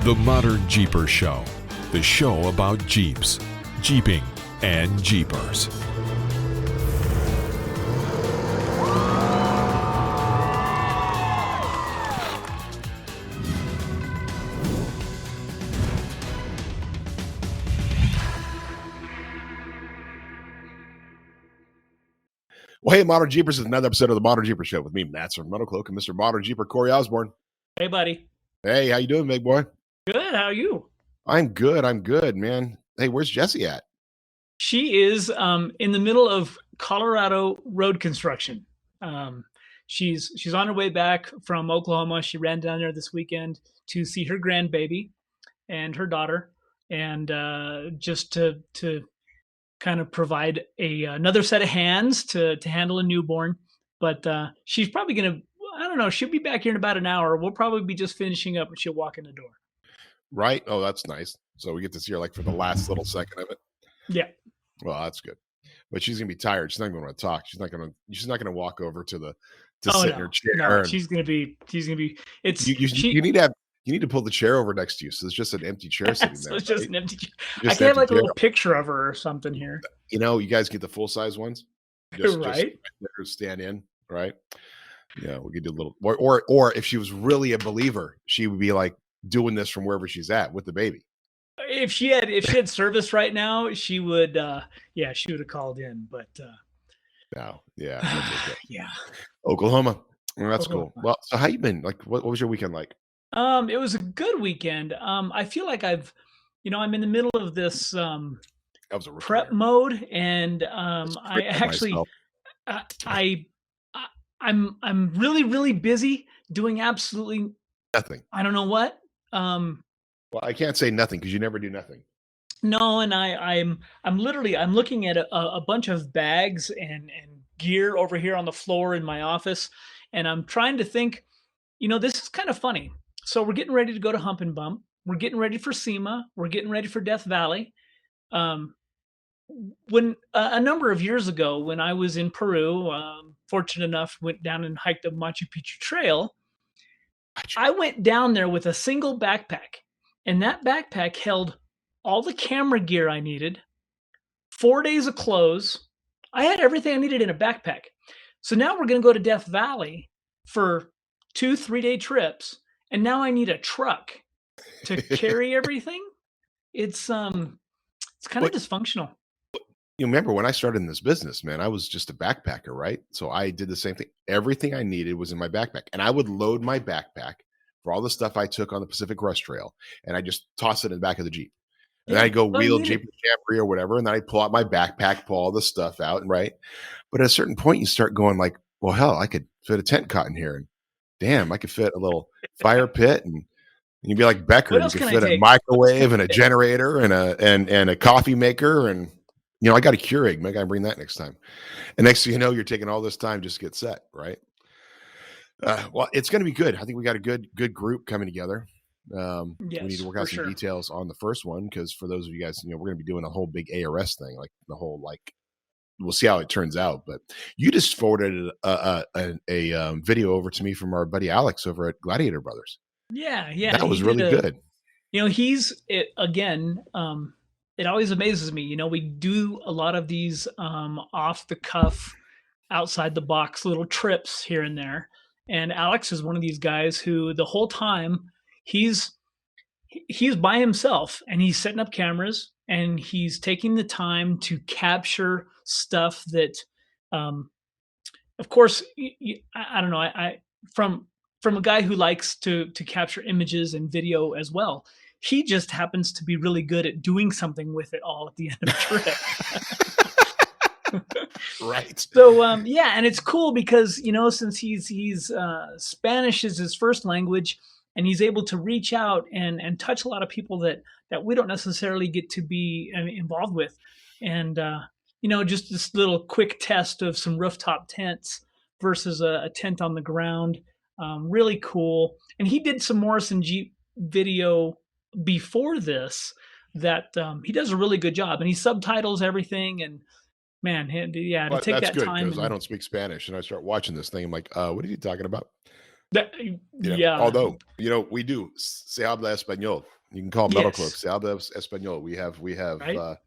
The ModernJeeper Show, the show about Jeeps, Jeeping, and Jeepers. Well, hey, Modern Jeepers, is another episode of the ModernJeeper Show with me, Matson from MotoCloak, and Mr. Modern Jeeper, Corey Osborne. Hey, buddy. Hey, how you doing, big boy? Good. How are you? I'm good, man. Hey, where's Jessy at? She is in the middle of Colorado road construction. She's on her way back from Oklahoma. She ran down there this weekend to see her grandbaby and her daughter, and just to kind of provide another set of hands to handle a newborn. But she's probably going to, I don't know, she'll be back here in about an hour. We'll probably be just finishing up and she'll walk in the door. Right? Oh, that's nice. So we get to see her like for the last little second of it. Yeah. Well, that's good. But she's gonna be tired. She's not gonna want to talk. She's not gonna walk over to sit in her chair. No, she's gonna be. It's you need to pull the chair over next to you, so it's just an empty chair sitting there. It's just an empty chair. I can have like a little picture of her or something here. You know, you guys get the full size ones, just right? Just stand in, right? Yeah, we could do a little, or if she was really a believer, she would be like doing this from wherever she's at with the baby. If she had service right now, she would she would have called in, but no, yeah, okay. Yeah, Oklahoma. Well, that's Oklahoma. Cool. Well, so how you been? Like, what was your weekend like? It was a good weekend. I feel like I'm in the middle of this prep mode, and I actually I'm really, really busy doing absolutely nothing. I don't know what. Well, I can't say nothing because you never do nothing. No, and I'm looking at a bunch of bags and gear over here on the floor in my office, and I'm trying to think. This is kind of funny. So we're getting ready to go to Hump and Bump. We're getting ready for SEMA. We're getting ready for Death Valley. When a number of years ago, when I was in Peru, fortunate enough, went down and hiked the Machu Picchu Trail. I went down there with a single backpack, and that backpack held all the camera gear I needed, 4 days of clothes. I had everything I needed in a backpack. So now we're going to go to Death Valley for 2-3 day trips. And now I need a truck to carry everything. It's kind of dysfunctional. You remember when I started in this business, man, I was just a backpacker, right? So I did the same thing. Everything I needed was in my backpack. And I would load my backpack for all the stuff I took on the Pacific Crest Trail. And I just toss it in the back of the Jeep. And then I go wheel Jeep Jamboree or whatever. And then I pull out my backpack, pull all the stuff out, and right. But at a certain point, you start going like, well, hell, I could fit a tent cot in here. And damn, I could fit a little fire pit, and you'd be like Becker. You could fit a microwave and a generator and a coffee maker, and I got a Keurig. Maybe I can bring that next time. And next thing you know, you're taking all this time just to get set, right? Well, it's going to be good. I think we got a good group coming together. Yes, we need to work out some details on the first one, because for those of you guys, we're going to be doing a whole big ARS thing, like the whole we'll see how it turns out. But you just forwarded a video over to me from our buddy Alex over at Gladiator Brothers. Yeah. That was really good. It always amazes me. We do a lot of these off the cuff, outside the box little trips here and there. And Alex is one of these guys who the whole time he's by himself, and he's setting up cameras, and he's taking the time to capture stuff that, of course, I don't know. I from a guy who likes to capture images and video as well. He just happens to be really good at doing something with it all at the end of the trip. Right. So and it's cool because since he's Spanish is his first language, and he's able to reach out and touch a lot of people that we don't necessarily get to be involved with. And, just this little quick test of some rooftop tents versus a tent on the ground. Really cool. And he did some Morrison Jeep video before this that he does a really good job. And he subtitles everything. And man, to take that time. Because I don't speak Spanish, and I start watching this thing. I'm like, what are you talking about? You know, Yeah. although, you know, we do se habla español. You can call Metal Cloak Yes. se habla español. We have Right.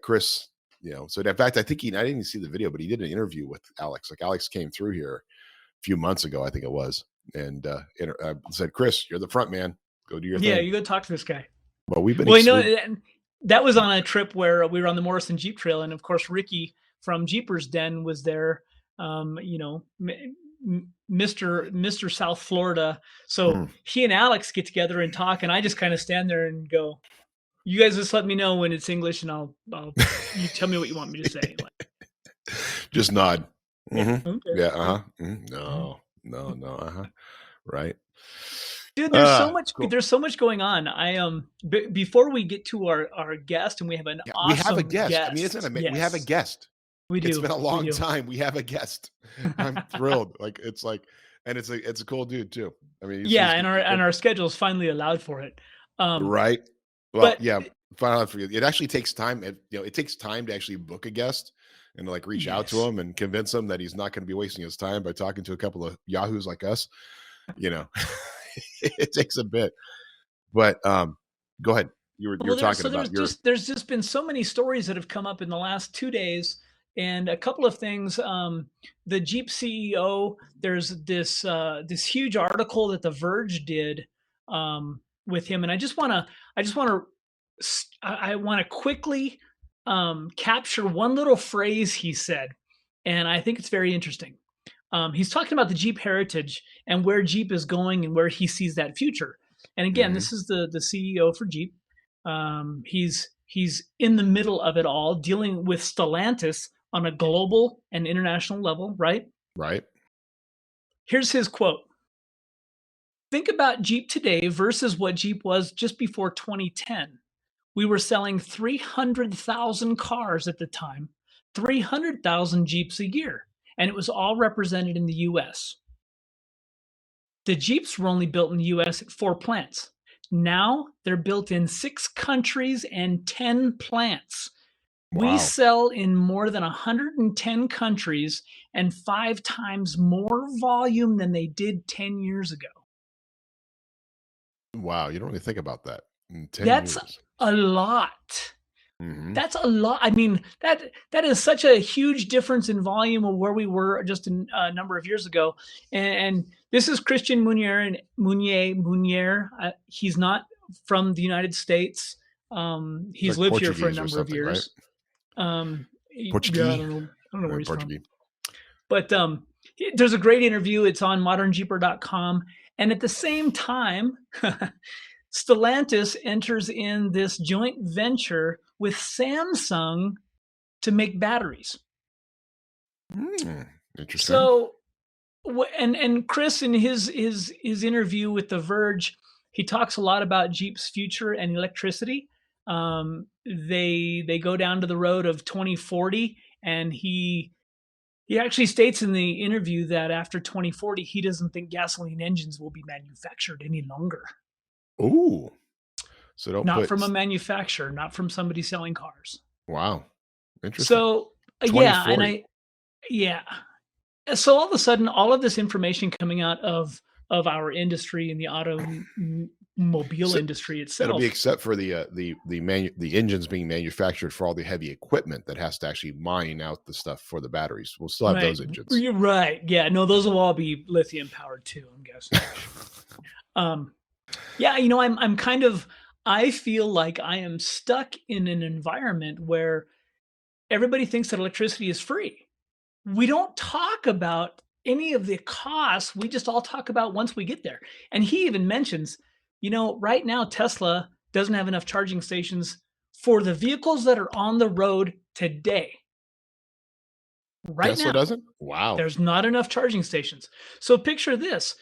Chris, you know, so in fact, I think I didn't even see the video, but he did an interview with Alex. Like Alex came through here a few months ago, I think it was, and said, Chris, you're the front man. Go do your Yeah, thing. you go talk to this guy. Well, we've been, Well, you know, that was on a trip where we were on the Morrison Jeep Trail, and of course, Ricky from Jeepers Den was there. You know, Mr. South Florida. So he and Alex get together and talk, and I just kind of stand there and go, "You guys just let me know when it's English, and I'll you tell me what you want me to say." Like, just nod. yeah, Okay. okay. No. Right. Dude, there's so much. Cool. There's so much going on. Before we get to our guest, and we have an awesome we have a guest. guest. I mean, isn't it? Yes. We have a guest. We do. It's been a long time. We have a guest. I'm thrilled. Like it's a cool dude too. I mean, and our schedules finally allowed for it. Right. Well, yeah. Finally, for you. It actually takes time. It takes time to actually book a guest and like reach out to him and convince him that he's not going to be wasting his time by talking to a couple of yahoos like us. You know, it takes a bit. But go ahead. You were talking about there's just been so many stories that have come up in the last 2 days, and a couple of things. The Jeep CEO, there's this huge article that The Verge did with him, and I want to quickly capture one little phrase he said, and I think it's very interesting. He's talking about the Jeep heritage and where Jeep is going and where he sees that future. And again, this is the CEO for Jeep. He's in the middle of it all, dealing with Stellantis on a global and international level, right? Right. Here's his quote. Think about Jeep today versus what Jeep was just before 2010. We were selling 300,000 cars at the time, 300,000 Jeeps a year, and it was all represented in the U.S. The Jeeps were only built in the U.S. at 4 plants. Now they're built in 6 countries and 10 plants. Wow. We sell in more than 110 countries and 5 times more volume than they did 10 years ago. Wow, you don't really think about that. That's years. A lot. Mm-hmm. That's a lot. I mean, that is such a huge difference in volume of where we were just a number of years ago. And this is Christian Munier. He's not from the United States. He's lived here for a number of years. Right? Portuguese. Yeah, I don't know where he's from. But there's a great interview. It's on ModernJeeper.com. And at the same time, Stellantis enters in this joint venture with Samsung to make batteries. Interesting. So, and Chris in his interview with The Verge, he talks a lot about Jeep's future and electricity. They go down to the road of 2040, and he actually states in the interview that after 2040, he doesn't think gasoline engines will be manufactured any longer. Ooh. So not from a manufacturer, not from somebody selling cars. Wow. Interesting. So so all of a sudden, all of this information coming out of our industry and the automobile industry itself. It'll be except for the engines being manufactured for all the heavy equipment that has to actually mine out the stuff for the batteries. We'll still have those engines. You're right. Yeah. No, those will all be lithium powered too, I'm guessing. Yeah, I feel like I am stuck in an environment where everybody thinks that electricity is free. We don't talk about any of the costs. We just all talk about once we get there. And he even mentions, right now Tesla doesn't have enough charging stations for the vehicles that are on the road today. Tesla doesn't? Wow. There's not enough charging stations. So picture this.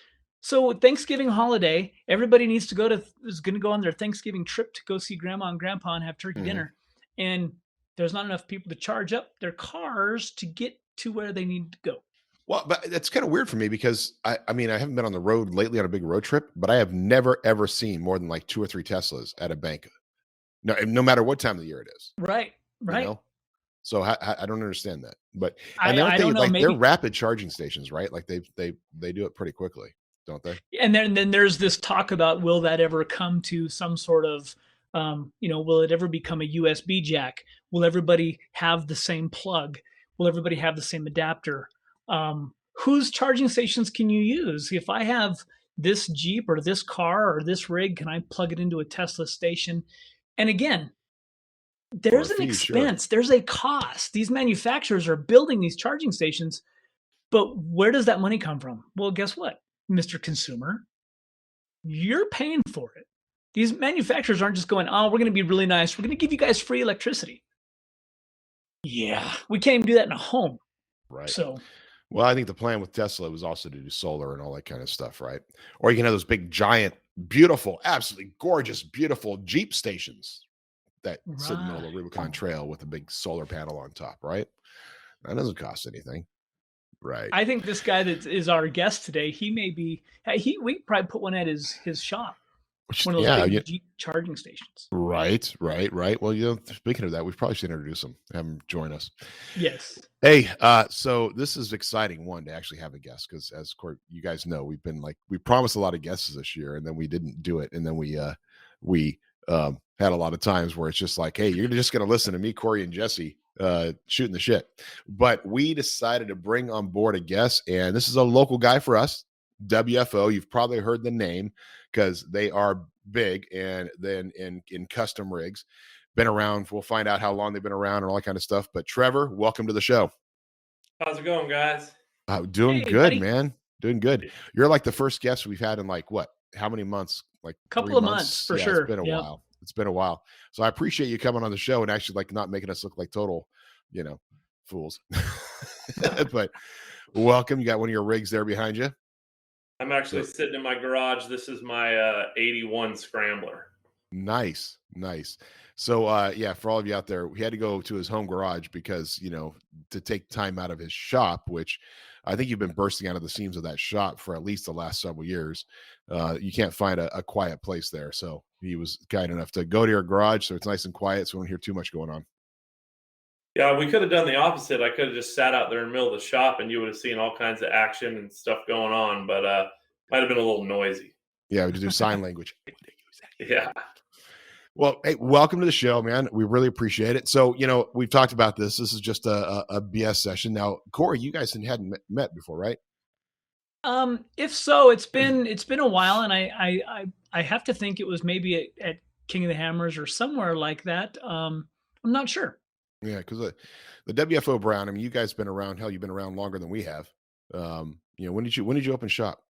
So Thanksgiving holiday, everybody is going to go on their Thanksgiving trip to go see grandma and grandpa and have turkey dinner. And there's not enough people to charge up their cars to get to where they need to go. Well, but that's kind of weird for me because I haven't been on the road lately on a big road trip, but I have never, ever seen more than like 2 or 3 Teslas at a bank. No matter what time of the year it is. Right. So I don't understand that, but I don't know, they're rapid charging stations, right? Like they do it pretty quickly. don't they? And then there's this talk about, will that ever come to some sort of, will it ever become a USB jack? Will everybody have the same plug? Will everybody have the same adapter? Whose charging stations can you use? If I have this Jeep or this car or this rig, can I plug it into a Tesla station? And again, there's an expense, there's a cost. These manufacturers are building these charging stations, but where does that money come from? Well, guess what, Mr. Consumer? You're paying for it. These manufacturers aren't just going, oh, we're going to be really nice, we're going to give you guys free electricity. Yeah, we can't even do that in a home. Right. So, well, I think the plan with Tesla was also to do solar and all that kind of stuff, right? Or you can have those big, giant, beautiful, absolutely gorgeous, beautiful Jeep stations that sit in the middle of the Rubicon Trail with a big solar panel on top, right? That doesn't cost anything. Right. I think this guy that is our guest today, he may be, we could probably put one at his shop. One of those big Jeep charging stations. Right. Well, speaking of that, we probably should introduce him, have him join us. Yes. Hey, so this is exciting one to actually have a guest, because as you guys know, we promised a lot of guests this year, and then we didn't do it, and then we had a lot of times where it's just like, hey, you're just going to listen to me, Corey, and Jessy shooting the shit. But we decided to bring on board a guest, and this is a local guy for us, WFO. You've probably heard the name because they are big, and then in custom rigs. Been around. We'll find out how long they've been around and all that kind of stuff. But Trevor, welcome to the show. How's it going, guys? Doing good, buddy. Man. Doing good. You're like the first guest we've had in how many months? Like a couple of months for sure. It's been a while. It's been a while. So I appreciate you coming on the show and actually like not making us look like total, fools. But welcome. You got one of your rigs there behind you. I'm actually sitting in my garage. This is my 81 Scrambler. Nice. So, for all of you out there, we had to go to his home garage because, to take time out of his shop, which I think you've been bursting out of the seams of that shop for at least the last several years. You can't find a quiet place there. So he was kind enough to go to your garage so it's nice and quiet so we don't hear too much going on. Yeah, we could have done the opposite. I could have just sat out there in the middle of the shop and you would have seen all kinds of action and stuff going on, but might have been a little noisy. Yeah, we just do sign language. Yeah. Well, hey, welcome to the show, man. We really appreciate it. So, we've talked about this. This is just a BS session. Now, Corey, you guys hadn't met before, right? If so, it's been a while, and I have to think it was maybe at King of the Hammers or somewhere like that. I'm not sure. Yeah, because the WFO Brown. I mean, you guys been around. Hell, you've been around longer than we have. When did you open shop?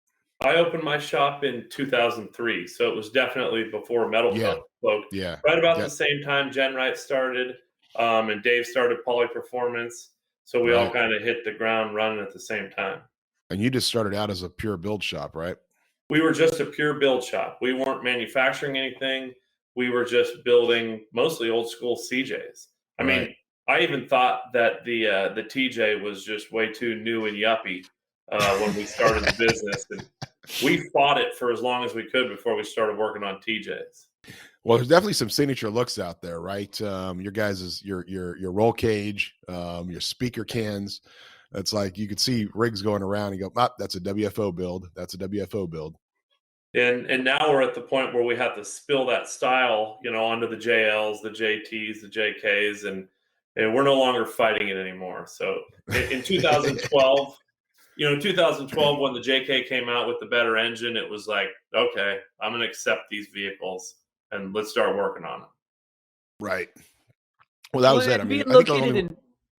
I opened my shop in 2003, so it was definitely before Metal Folk. Yeah. Right about the same time Jen Wright started, and Dave started Poly Performance. So we all kind of hit the ground running at the same time. And you just started out as a pure build shop, right? We were just a pure build shop. We weren't manufacturing anything. We were just building mostly old school CJs. I mean, I even thought that the TJ was just way too new and yuppie when we started the business. And we fought it for as long as we could before we started working on TJs. Well, there's definitely some signature looks out there, right? Your guys' your roll cage, your speaker cans. It's like you could see rigs going around and go, that's a WFO build. That's a WFO build. And now we're at the point where we have to spill that style, onto the JLs, the JTs, the JKs, and we're no longer fighting it anymore. So in 2012. 2012, when the JK came out with the better engine, it was like, okay, I'm going to accept these vehicles and let's start working on them. Right. Well, that was it. I mean,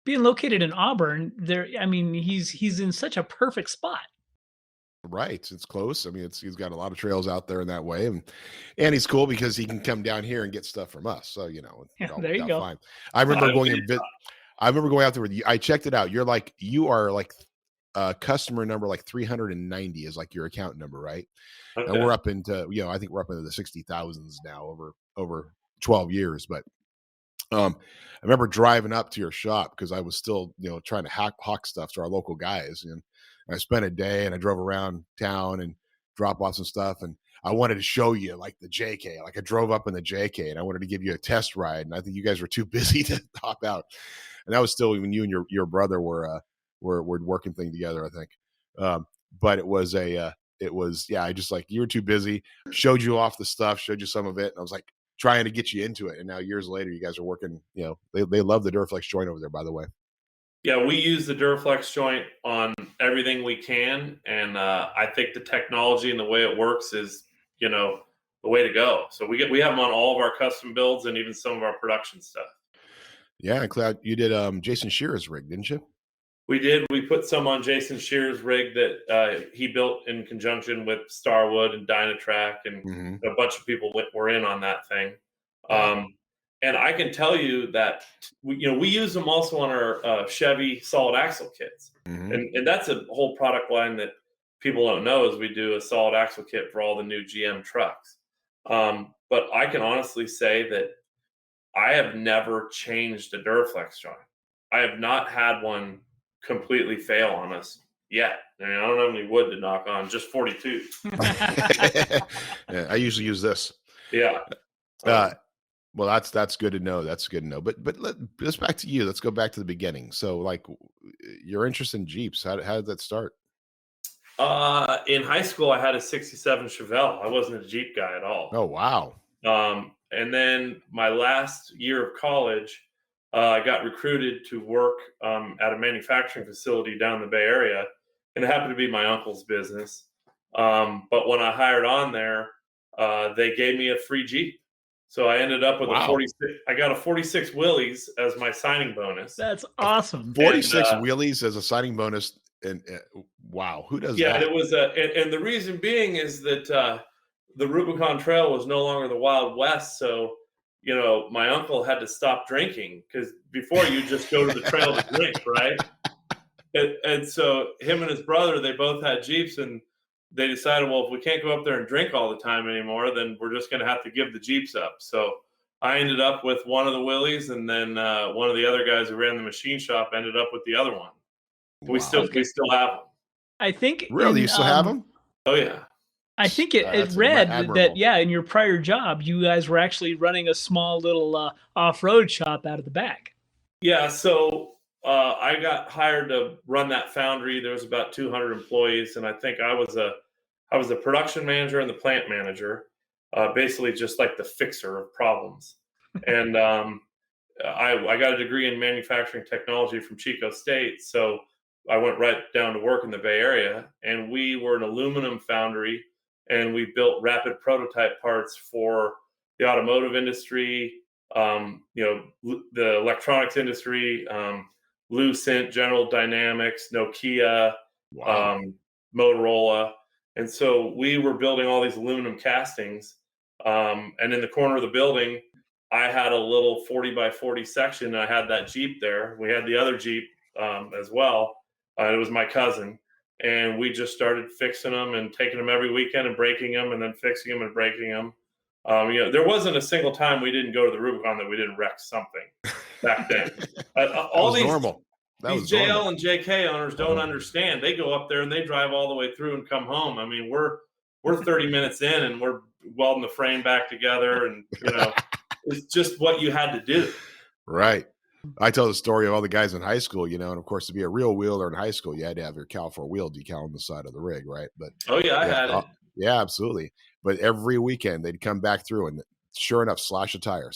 being located in Auburn, he's in such a perfect spot. Right. It's close. I mean, he's got a lot of trails out there in that way. And he's cool because he can come down here and get stuff from us. So, there you go. Fine. I remember going out there with you. I checked it out. You are like customer number like 390 is like your account number, right? Okay. And we're up into I think we're up into the 60,000s now over 12 years. But I remember driving up to your shop because I was still trying to hawk stuff to our local guys, and I spent a day and I drove around town and drop off some stuff, and I wanted to show you like the JK. Like I drove up in the JK and I wanted to give you a test ride, and I think you guys were too busy to hop out. And that was still when you and your brother were working thing together, I think. But it was it was, yeah, I just like, you were too busy, showed you off the stuff, showed you some of it. And I was like trying to get you into it. And now years later, you guys are working, they love the Duraflex joint over there, by the way. Yeah, we use the Duraflex joint on everything we can. And I think the technology and the way it works is, the way to go. So we have them on all of our custom builds and even some of our production stuff. Yeah, and Cloud, you did Jason Shearer's rig, didn't you? We did. We put some on Jason Shearer's rig that he built in conjunction with Starwood and Dynatrack, and a bunch of people were in on that thing. And I can tell you that we use them also on our Chevy solid axle kits, and that's a whole product line that people don't know, is we do a solid axle kit for all the new GM trucks. But I can honestly say that I have never changed a Duraflex joint. I have not had one completely fail on us yet. I mean, I don't have any wood to knock on, just 42. Yeah, I usually use this. Yeah. Well, that's good to know. That's good to know. But let's back to you. Let's go back to the beginning. So, like, your interest in Jeeps, how did that start? In high school, I had a 67 Chevelle. I wasn't a Jeep guy at all. Oh, wow. And then my last year of college, I got recruited to work at a manufacturing facility down in the Bay Area, and it happened to be my uncle's business. But when I hired on there, they gave me a free Jeep. So I ended up with a 46. I got a 46 Willys as my signing bonus. That's awesome. 46 wheelies as a signing bonus. And wow, who does that? Yeah, it was and the reason being is that the Rubicon Trail was no longer the Wild West. So, my uncle had to stop drinking, because before you just go to the trail to drink, right? And so him and his brother, they both had Jeeps, and they decided, well, if we can't go up there and drink all the time anymore, then we're just going to have to give the Jeeps up. So I ended up with one of the Willys, and then one of the other guys who ran the machine shop ended up with the other one. Wow. We still have them. I think. Really, you still have them? Oh yeah. I think it read that, in your prior job, you guys were actually running a small little off-road shop out of the back. Yeah, so I got hired to run that foundry. There was about 200 employees, and I think I was a production manager and the plant manager, basically just like the fixer of problems. And I got a degree in manufacturing technology from Chico State, so I went right down to work in the Bay Area, and we were an aluminum foundry, and we built rapid prototype parts for the automotive industry, the electronics industry, Lucent, General Dynamics, Nokia, Motorola. And so we were building all these aluminum castings. And in the corner of the building, I had a little 40 by 40 section. I had that Jeep there. We had the other Jeep as well. It was my cousin. And we just started fixing them and taking them every weekend and breaking them and then fixing them and breaking them. There wasn't a single time we didn't go to the Rubicon that we didn't wreck something back then. All these normal. These JL and JK owners don't understand. They go up there and they drive all the way through and come home. I mean, we're 30 minutes in and we're welding the frame back together, and it's just what you had to do. Right. I tell the story of all the guys in high school, and of course, to be a real wheeler in high school, you had to have your Cal for wheel decal on the side of the rig, right? But I had it. Yeah, absolutely. But every weekend they'd come back through, and sure enough, slash a tire,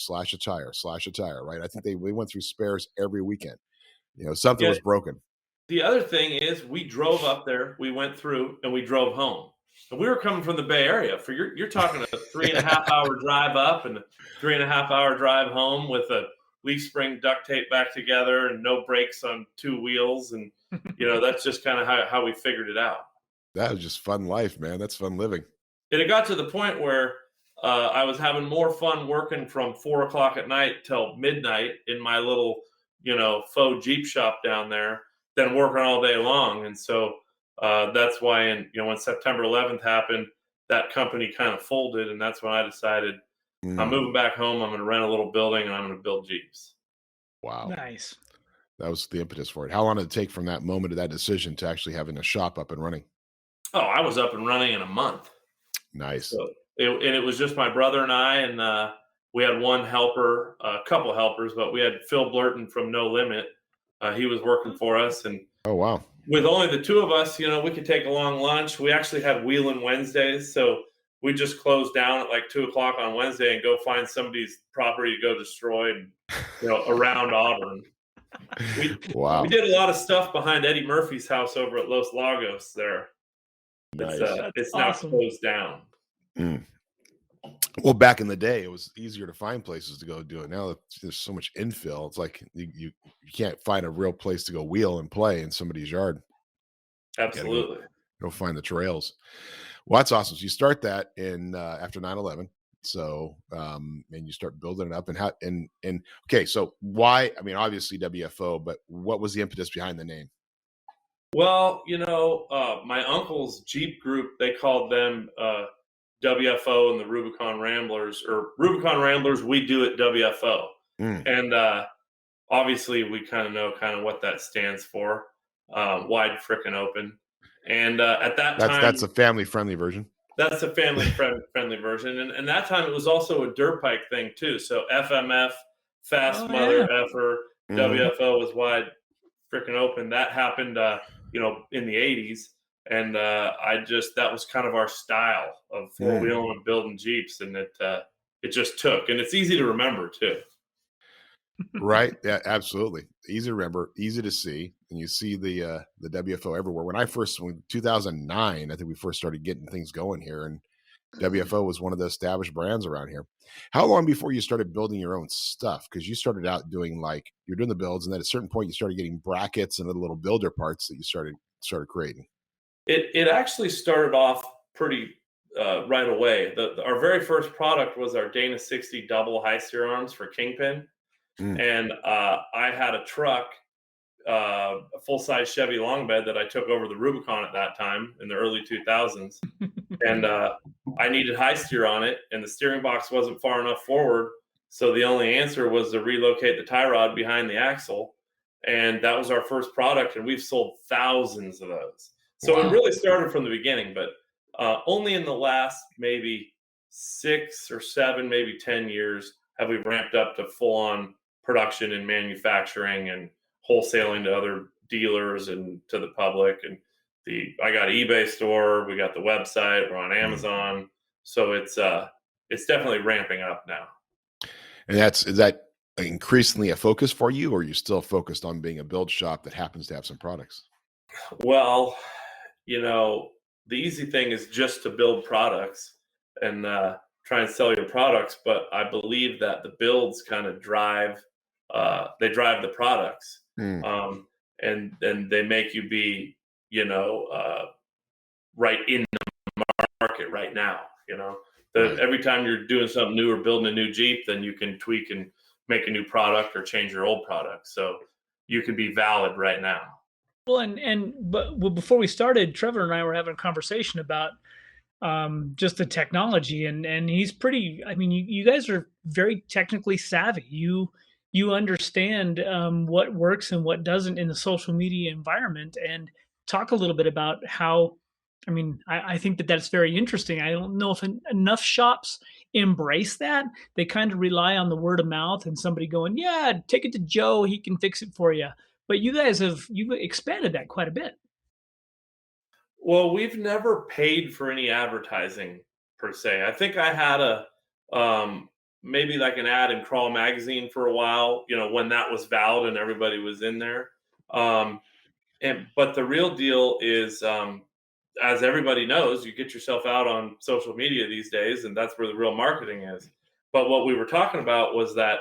right? I think we went through spares every weekend. Something was broken. The other thing is, we drove up there, we went through, and we drove home. And we were coming from the Bay Area. You're talking a 3.5 hour drive up and a 3.5 hour drive home with a leaf spring duct tape back together and no brakes on two wheels. And, that's just kind of how we figured it out. That was just fun life, man. That's fun living. And it got to the point where I was having more fun working from 4 o'clock at night till midnight in my little, faux Jeep shop down there than working all day long. And so that's why, when September 11th happened, that company kind of folded. And that's when I decided I'm moving back home. I'm going to rent a little building and I'm going to build Jeeps. Wow. Nice. That was the impetus for it. How long did it take from that moment of that decision to actually having a shop up and running? Oh, I was up and running in a month. Nice. So it was just my brother and I, and we had one helper, a couple helpers, but we had Phil Blurton from No Limit. He was working for us, and oh wow, with only the two of us, we could take a long lunch. We actually had wheeling Wednesdays, so we just closed down at like 2:00 on Wednesday and go find somebody's property to go destroy, around Auburn. Wow. We did a lot of stuff behind Eddie Murphy's house over at Los Lagos there. Nice. It's awesome. now closed down. Well, back in the day, it was easier to find places to go do it. Now there's so much infill. It's like you can't find a real place to go wheel and play in somebody's yard. Absolutely. Go find the trails. Well, that's awesome. So you start that in after 9/11. So and you start building it up and okay, so why? I mean, obviously WFO, but what was the impetus behind the name? Well, my uncle's Jeep group, they called them WFO and the Rubicon Ramblers, or Rubicon Ramblers, we do it WFO. And obviously we kind of know what that stands for, wide frickin' open. And at that time, that's a family-friendly version. That's a family-friendly version. And that time it was also a dirt bike thing too. So FMF, fast mother effer, WFO was wide frickin' open. That happened, in the 80s. And that was kind of our style of four-wheeling and building Jeeps. And it just took. And it's easy to remember too. Right. Yeah, absolutely. Easy to remember, easy to see. And you see the WFO everywhere. When 2009, I think we first started getting things going here, and WFO was one of the established brands around here. How long before you started building your own stuff? Because you started out doing you're doing the builds, and then at a certain point you started getting brackets and little builder parts that you started creating. It actually started off pretty right away. Our very first product was our Dana 60 double high steer arms for Kingpin. And I had a truck, a full-size Chevy long bed that I took over the Rubicon at that time in the early 2000s. And I needed high steer on it, and the steering box wasn't far enough forward. So the only answer was to relocate the tie rod behind the axle. And that was our first product, and we've sold thousands of those. So It really started from the beginning, but only in the last maybe 6 or 7, maybe 10 years have we ramped up to full-on production and manufacturing and wholesaling to other dealers and to the public. And I got an eBay store, we got the website, we're on Amazon. So it's definitely ramping up now. And is that increasingly a focus for you, or are you still focused on being a build shop that happens to have some products? Well, the easy thing is just to build products and try and sell your products. But I believe that the builds kind of drive the products. And they make you be, right in the market right now. Every time you're doing something new or building a new Jeep, then you can tweak and make a new product or change your old product. So you can be valid right now. Well, but before we started, Trevor and I were having a conversation about just the technology, and he's pretty. I mean, you guys are very technically savvy. You understand what works and what doesn't in the social media environment, and talk a little bit about how. I mean, I think that's very interesting. I don't know if enough shops embrace that. They kind of rely on the word of mouth and somebody going, "Yeah, take it to Joe. He can fix it for you." But you guys you've expanded that quite a bit. Well, we've never paid for any advertising per se. I think I had maybe like an ad in Crawl magazine for a while, when that was valid and everybody was in there. But the real deal is, as everybody knows, you get yourself out on social media these days, and that's where the real marketing is. But what we were talking about was that,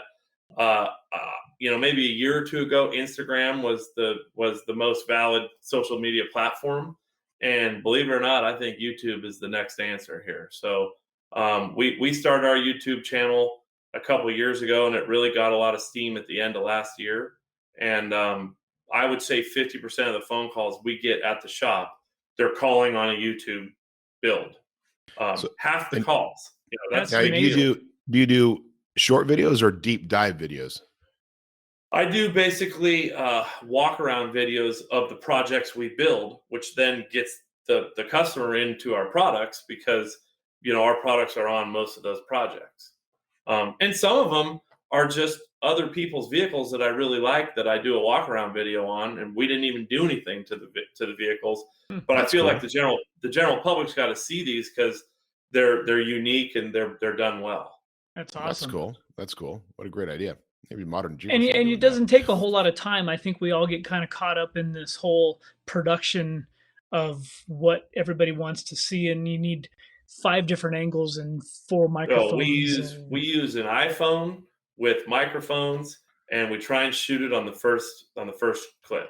maybe a year or two ago, Instagram was the most valid social media platform. And believe it or not, I think YouTube is the next answer here. So we started our YouTube channel a couple of years ago, and it really got a lot of steam at the end of last year. And I would say 50% of the phone calls we get at the shop, they're calling on a YouTube build. Half the calls. That's amazing. Do you do short videos or deep dive videos? I do basically walk around videos of the projects we build, which then gets the customer into our products, because our products are on most of those projects. And some of them are just other people's vehicles that I really like, that I do a walk around video on, and we didn't even do anything to the vehicles. But I feel cool. like the general public's got to see these because they're unique and they're done well. That's awesome. That's cool. That's cool. What a great idea. Maybe Modern Jeeper. And should be and doing it doesn't take a whole lot of time. I think we all get kind of caught up in this whole production of what everybody wants to see, and you need 5 different angles and 4 microphones. So we use an iPhone with microphones, and we try and shoot it on the first clip.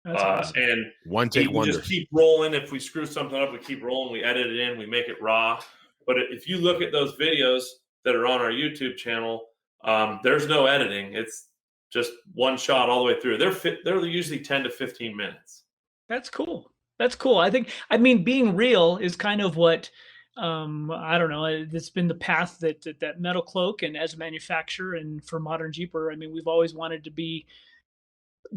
That's awesome. And One take we wonder. just keep rolling. If we screw something up, we keep rolling. We edit it in. We make it raw. But if you look at those videos that are on our YouTube channel, there's no editing. It's just one shot all the way through. They're usually 10 to 15 minutes. That's cool. That's cool. I mean, being real is kind of what, I don't know, it's been the path that Metal Cloak, and as a manufacturer and for ModernJeeper, I mean, we've always wanted to be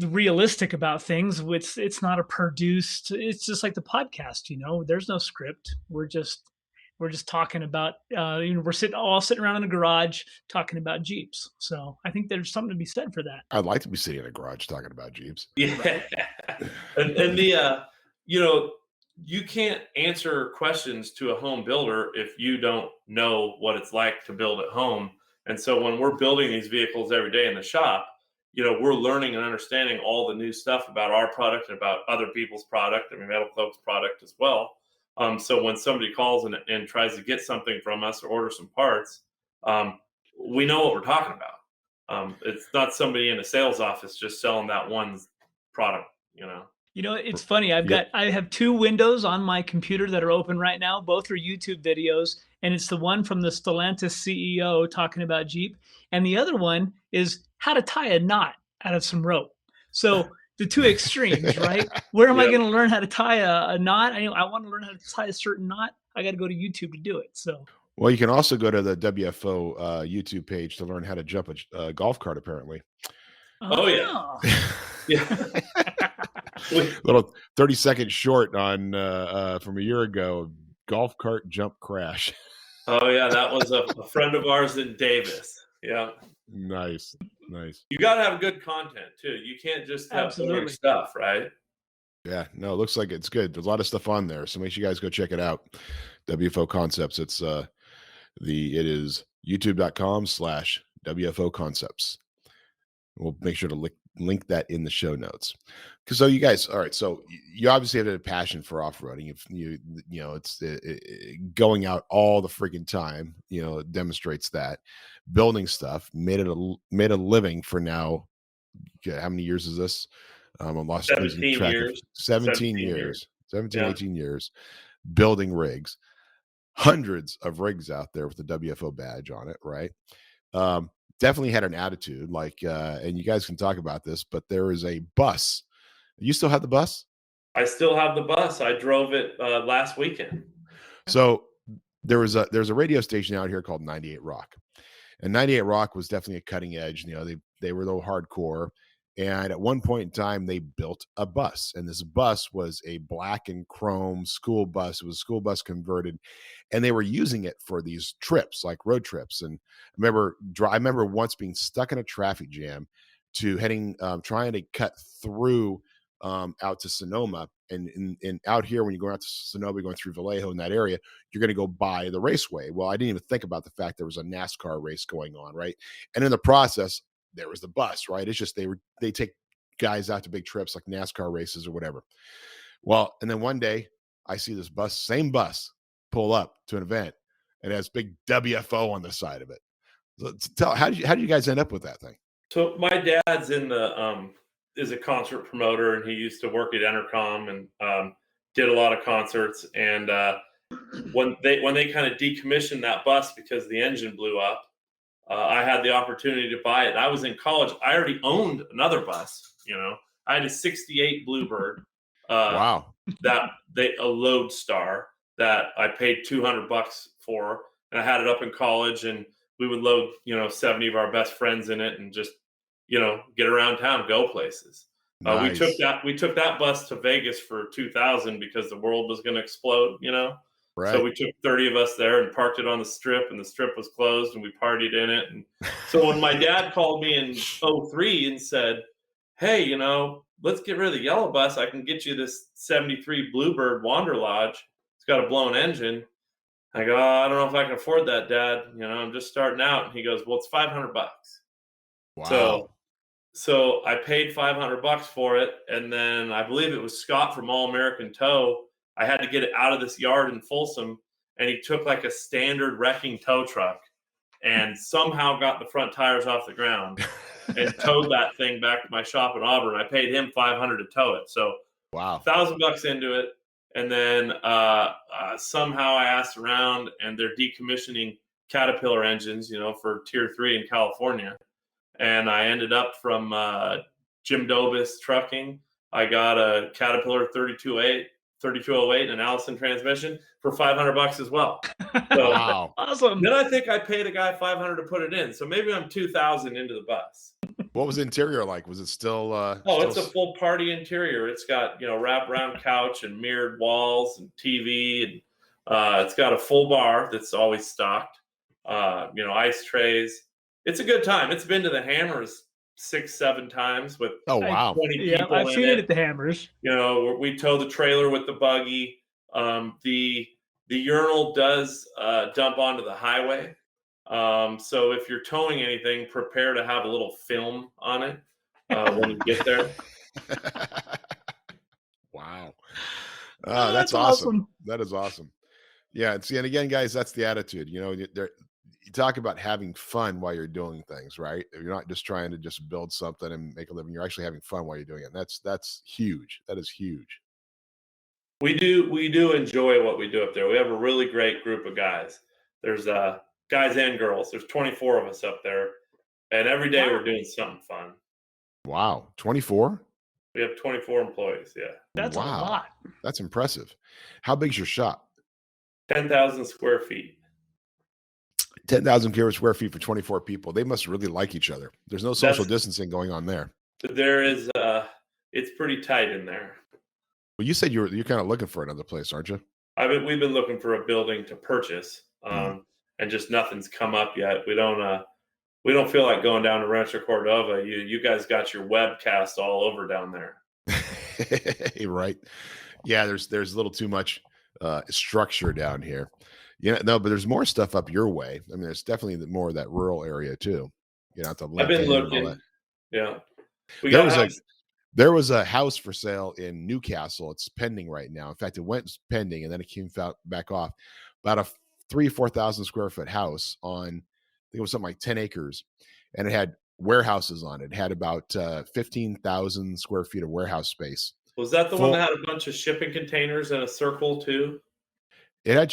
realistic about things. It's not a produced, it's just like the podcast, there's no script. We're just talking about, we're all sitting around in a garage talking about Jeeps. So I think there's something to be said for that. I'd like to be sitting in a garage talking about Jeeps. Yeah. and you can't answer questions to a home builder if you don't know what it's like to build at home. And so when we're building these vehicles every day in the shop, we're learning and understanding all the new stuff about our product and about other people's product. I mean, Metal Cloak's product as well. So when somebody calls and tries to get something from us or order some parts, we know what we're talking about. It's not somebody in a sales office just selling that one product, It's funny. I have 2 windows on my computer that are open right now. Both are YouTube videos, and it's the one from the Stellantis CEO talking about Jeep, and the other one is how to tie a knot out of some rope. So the 2 extremes, right? Where am I going to learn how to tie a knot? I want to learn how to tie a certain knot. I got to go to YouTube to do it. So. Well, you can also go to the WFO YouTube page to learn how to jump a golf cart, apparently. Oh yeah. Yeah. Little 30-second short on from a year ago, golf cart jump crash. Oh yeah, that was a friend of ours in Davis. Yeah. Nice. You got to have good content too. You can't just have boring stuff, right? Yeah, no, it looks like it's good. There's a lot of stuff on there, so make sure you guys go check it out. WFO Concepts. It's it is youtube.com/WFO Concepts. We'll make sure to link that in the show notes. So you guys, all right. So you obviously have a passion for off-roading. If it's going out all the freaking time. It demonstrates that. Building stuff, made a living for now. How many years is this? I'm lost 17 track years. Of 17 years. 18 years. Building rigs. Hundreds of rigs out there with the WFO badge on it, right? Definitely had an attitude, and you guys can talk about this, but there is a bus. You still have the bus? I still have the bus. I drove it last weekend. So there's a radio station out here called 98 Rock, and 98 Rock was definitely a cutting edge. They were a little hardcore, and at one point in time they built a bus, and this bus was a black and chrome school bus. It was a school bus converted, and they were using it for these trips, like road trips. And I remember once being stuck in a traffic jam to trying to cut through out to Sonoma, and out here, when you go out to Sonoma, going through Vallejo in that area, you're going to go by the raceway. Well, I didn't even think about the fact there was a NASCAR race going on, right? And in the process, there was the bus, right? It's just they take guys out to big trips like NASCAR races or whatever. Well, and then one day I see this same bus pull up to an event, and it has big WFO on the side of it. So how did you guys end up with that thing? So my dad's in the is a concert promoter, and he used to work at Entercom and did a lot of concerts. And when they kind of decommissioned that bus because the engine blew up, I had the opportunity to buy it. I was in college. I already owned another bus. I had a '68 Bluebird. Wow. A Lodestar that I paid $200 for, and I had it up in college, and we would load 70 of our best friends in it and just get around town, go places. Nice. We took that bus to Vegas for 2000 because the world was going to explode, Right. So we took 30 of us there and parked it on the strip, and the strip was closed, and we partied in it. And so when my dad called me in 03 and said, hey, let's get rid of the yellow bus. I can get you this 73 Bluebird Wander Lodge. It's got a blown engine. I go, I don't know if I can afford that, Dad. I'm just starting out. And he goes, well, it's $500. Wow. So I paid $500 for it. And then I believe it was Scott from All American Tow. I had to get it out of this yard in Folsom, and he took like a standard wrecking tow truck and somehow got the front tires off the ground and towed that thing back to my shop in Auburn. I paid him $500 to tow it. So wow, $1,000 into it. And then somehow I asked around, and they're decommissioning Caterpillar engines, for Tier 3 in California. And I ended up from Jim Dobis Trucking. I got a Caterpillar 3208 and an Allison transmission for $500 as well. So wow, awesome. Then I think I paid a guy $500 to put it in. So maybe I'm $2,000 into the bus. What was the interior like? Was it still? It's a full party interior. It's got wraparound couch and mirrored walls and TV, and it's got a full bar that's always stocked. Ice trays. It's a good time. It's been to the Hammers 6-7 times with 20 people. I've seen it at the Hammers. We tow the trailer with the buggy. The urinal does dump onto the highway. So if you're towing anything, prepare to have a little film on it when you get there. Wow. That's awesome. That is awesome. Yeah. See, and again, guys, that's the attitude. You talk about having fun while you're doing things, right? You're not just trying to just build something and make a living. You're actually having fun while you're doing it. And that's huge. That is huge. We do enjoy what we do up there. We have a really great group of guys. There's guys and girls. There's 24 of us up there, and every day we're doing something fun. Wow, 24? We have 24 employees. Yeah, that's a lot. That's impressive. How big's your shop? 10,000 square feet. 10,000 square feet for 24 people. They must really like each other. There's no social distancing going on there. There is. It's pretty tight in there. Well, you said you're kind of looking for another place, aren't you? We've been looking for a building to purchase, and just nothing's come up yet. We don't feel like going down to Rancho Cordova. You guys got your webcast all over down there. Right. Yeah, there's a little too much structure down here. No, but there's more stuff up your way. I mean, there's definitely more of that rural area too. I've been looking. Yeah. There was a house for sale in Newcastle. It's pending right now. In fact, it went pending and then it came back off. About a 4,000 square foot house on, I think it was something like 10 acres. And it had warehouses on it. It had about 15,000 square feet of warehouse space. Was that the one that had a bunch of shipping containers in a circle too? It had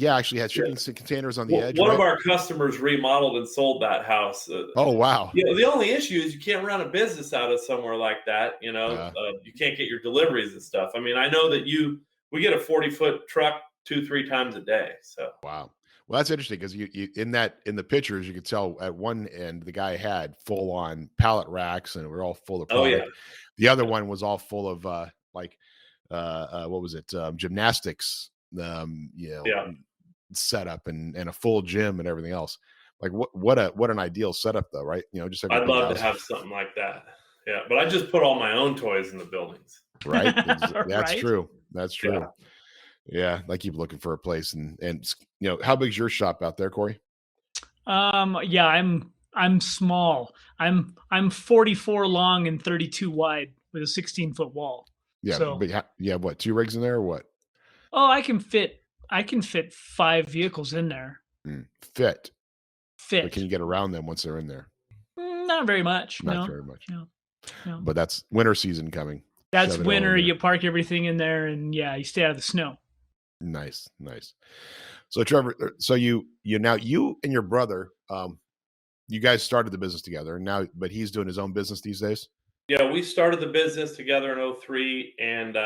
actually had shipping containers on the edge. One of our customers remodeled and sold that house. Oh wow! The only issue is you can't run a business out of somewhere like that. You can't get your deliveries and stuff. I mean, I know that we get a 40-foot truck 2-3 times a day. So wow. Well, that's interesting because you in the pictures you could tell at one end the guy had full on pallet racks and we're all full of product. Oh yeah. The other one was all full of what was it? Gymnastics. Setup and a full gym and everything else. Like what an ideal setup though, right? Just I'd love to have something like that. Yeah, but I just put all my own toys in the buildings. Right. That's true. That's true. Yeah, I keep looking for a place and how big's your shop out there, Corey? I'm small. I'm 44 long and 32 wide with a 16-foot wall. Yeah, so, but what, 2 rigs in there or what? Oh, I can fit 5 vehicles in there. Fit. But can you get around them once they're in there? Not very much. Not very much. No. But that's winter season coming. That's winter. You park everything in there and you stay out of the snow. Nice. So Trevor, you and your brother, you guys started the business together now, but he's doing his own business these days? Yeah, we started the business together in 2003 and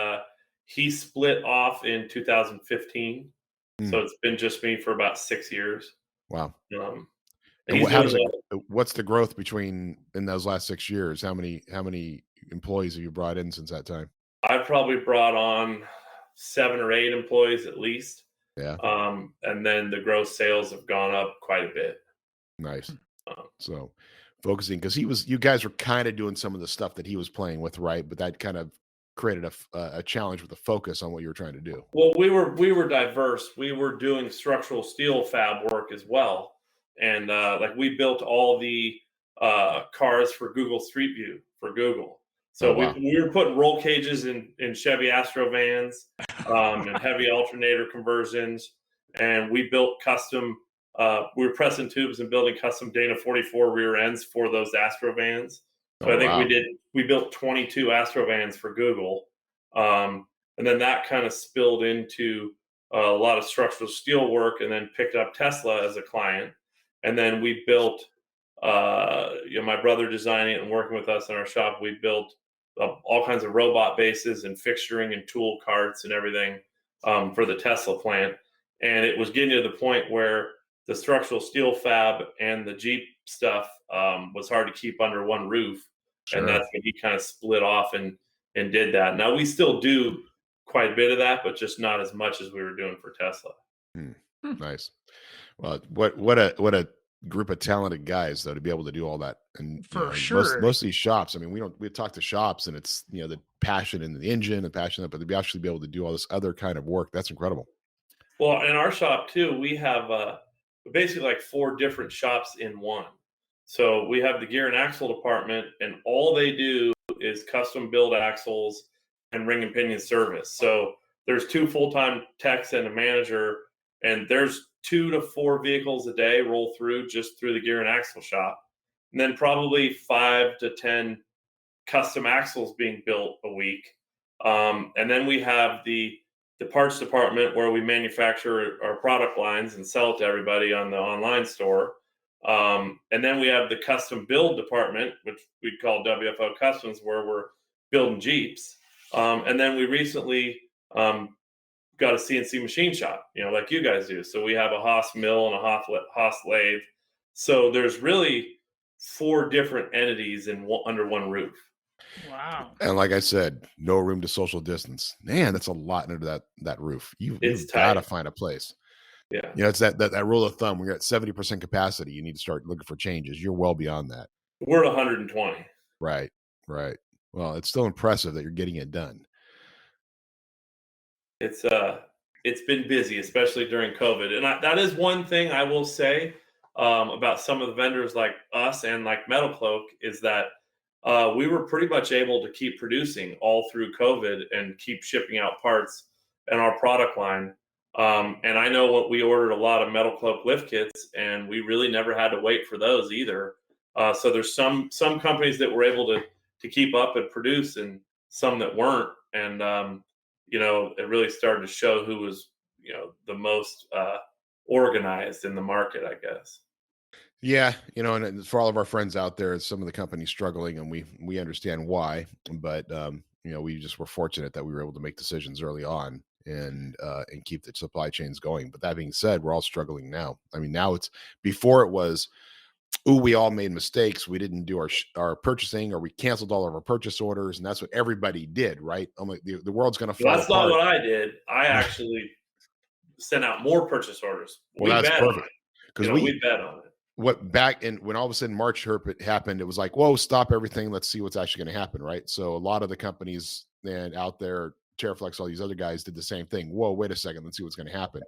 he split off in 2015. So it's been just me for about 6 years. Wow. And what's the growth in those last 6 years? How many employees have you brought in since that time? I've probably brought on 7 or 8 employees at least. Yeah. And then the gross sales have gone up quite a bit. Nice. So focusing, because you guys were kind of doing some of the stuff that he was playing with, right? But that kind of created a challenge with a focus on what you were trying to do. Well, we were diverse. We were doing structural steel fab work as well, and like we built all the cars for Google Street View for Google. So wow. we were putting roll cages in Chevy Astro vans and heavy alternator conversions, and we built custom. We were pressing tubes and building custom Dana 44 rear ends for those Astro vans. So I think we built 22 Astro vans for Google. And then that kind of spilled into a lot of structural steel work, and then picked up Tesla as a client. And then we built, my brother designing it and working with us in our shop, we built all kinds of robot bases and fixturing and tool carts and everything for the Tesla plant. And it was getting to the point where the structural steel fab and the Jeep stuff was hard to keep under one roof. Sure. And that's when he kind of split off and did that. Now we still do quite a bit of that, but just not as much as we were doing for Tesla. Nice. Well, what a group of talented guys though, to be able to do all that. And for sure, most of these shops, I mean, we talk to shops and it's, the passion in the engine and passion, but to actually be able to do all this other kind of work, that's incredible. Well, in our shop too, we have basically like 4 different shops in one. So we have the gear and axle department, and all they do is custom build axles and ring and pinion service. So there's 2 full-time techs and a manager, and there's 2 to 4 vehicles a day roll through just through the gear and axle shop. And then probably 5 to 10 custom axles being built a week. And then we have the parts department where we manufacture our product lines and sell it to everybody on the online store. And then we have the custom build department, which we call WFO Customs, where we're building Jeeps. And then we recently got a CNC machine shop, like you guys do. So we have a Haas mill and a Haas lathe. So there's really 4 different entities under one roof. Wow. And like I said, no room to social distance. Man, that's a lot under that roof. You've got to find a place. Yeah. It's that rule of thumb. When you're at 70% capacity, you need to start looking for changes. You're well beyond that. We're at 120. Right. Well, it's still impressive that you're getting it done. It's been busy, especially during COVID. And that is one thing I will say about some of the vendors like us and like Metal Cloak, is that we were pretty much able to keep producing all through COVID and keep shipping out parts in our product line. And I know what we ordered a lot of Metal Cloak lift kits, and we really never had to wait for those either. So there's some companies that were able to keep up and produce, and some that weren't. And it really started to show who was the most organized in the market, I guess. Yeah, and for all of our friends out there, some of the companies struggling, and we understand why, but we just were fortunate that we were able to make decisions early on and keep the supply chains going. But that being said, we're all struggling now. I mean, now before it was, we all made mistakes. We didn't do our purchasing, or we canceled all of our purchase orders, and that's what everybody did, right? I'm like, the world's going to fall apart. That's not what I did. I actually sent out more purchase orders. Well, that's perfect, because we bet on it. When all of a sudden March happened, it was like, whoa, stop everything. Let's see what's actually going to happen, right? So a lot of the companies out there, Terraflex, all these other guys did the same thing. Whoa, wait a second, let's see what's going to happen.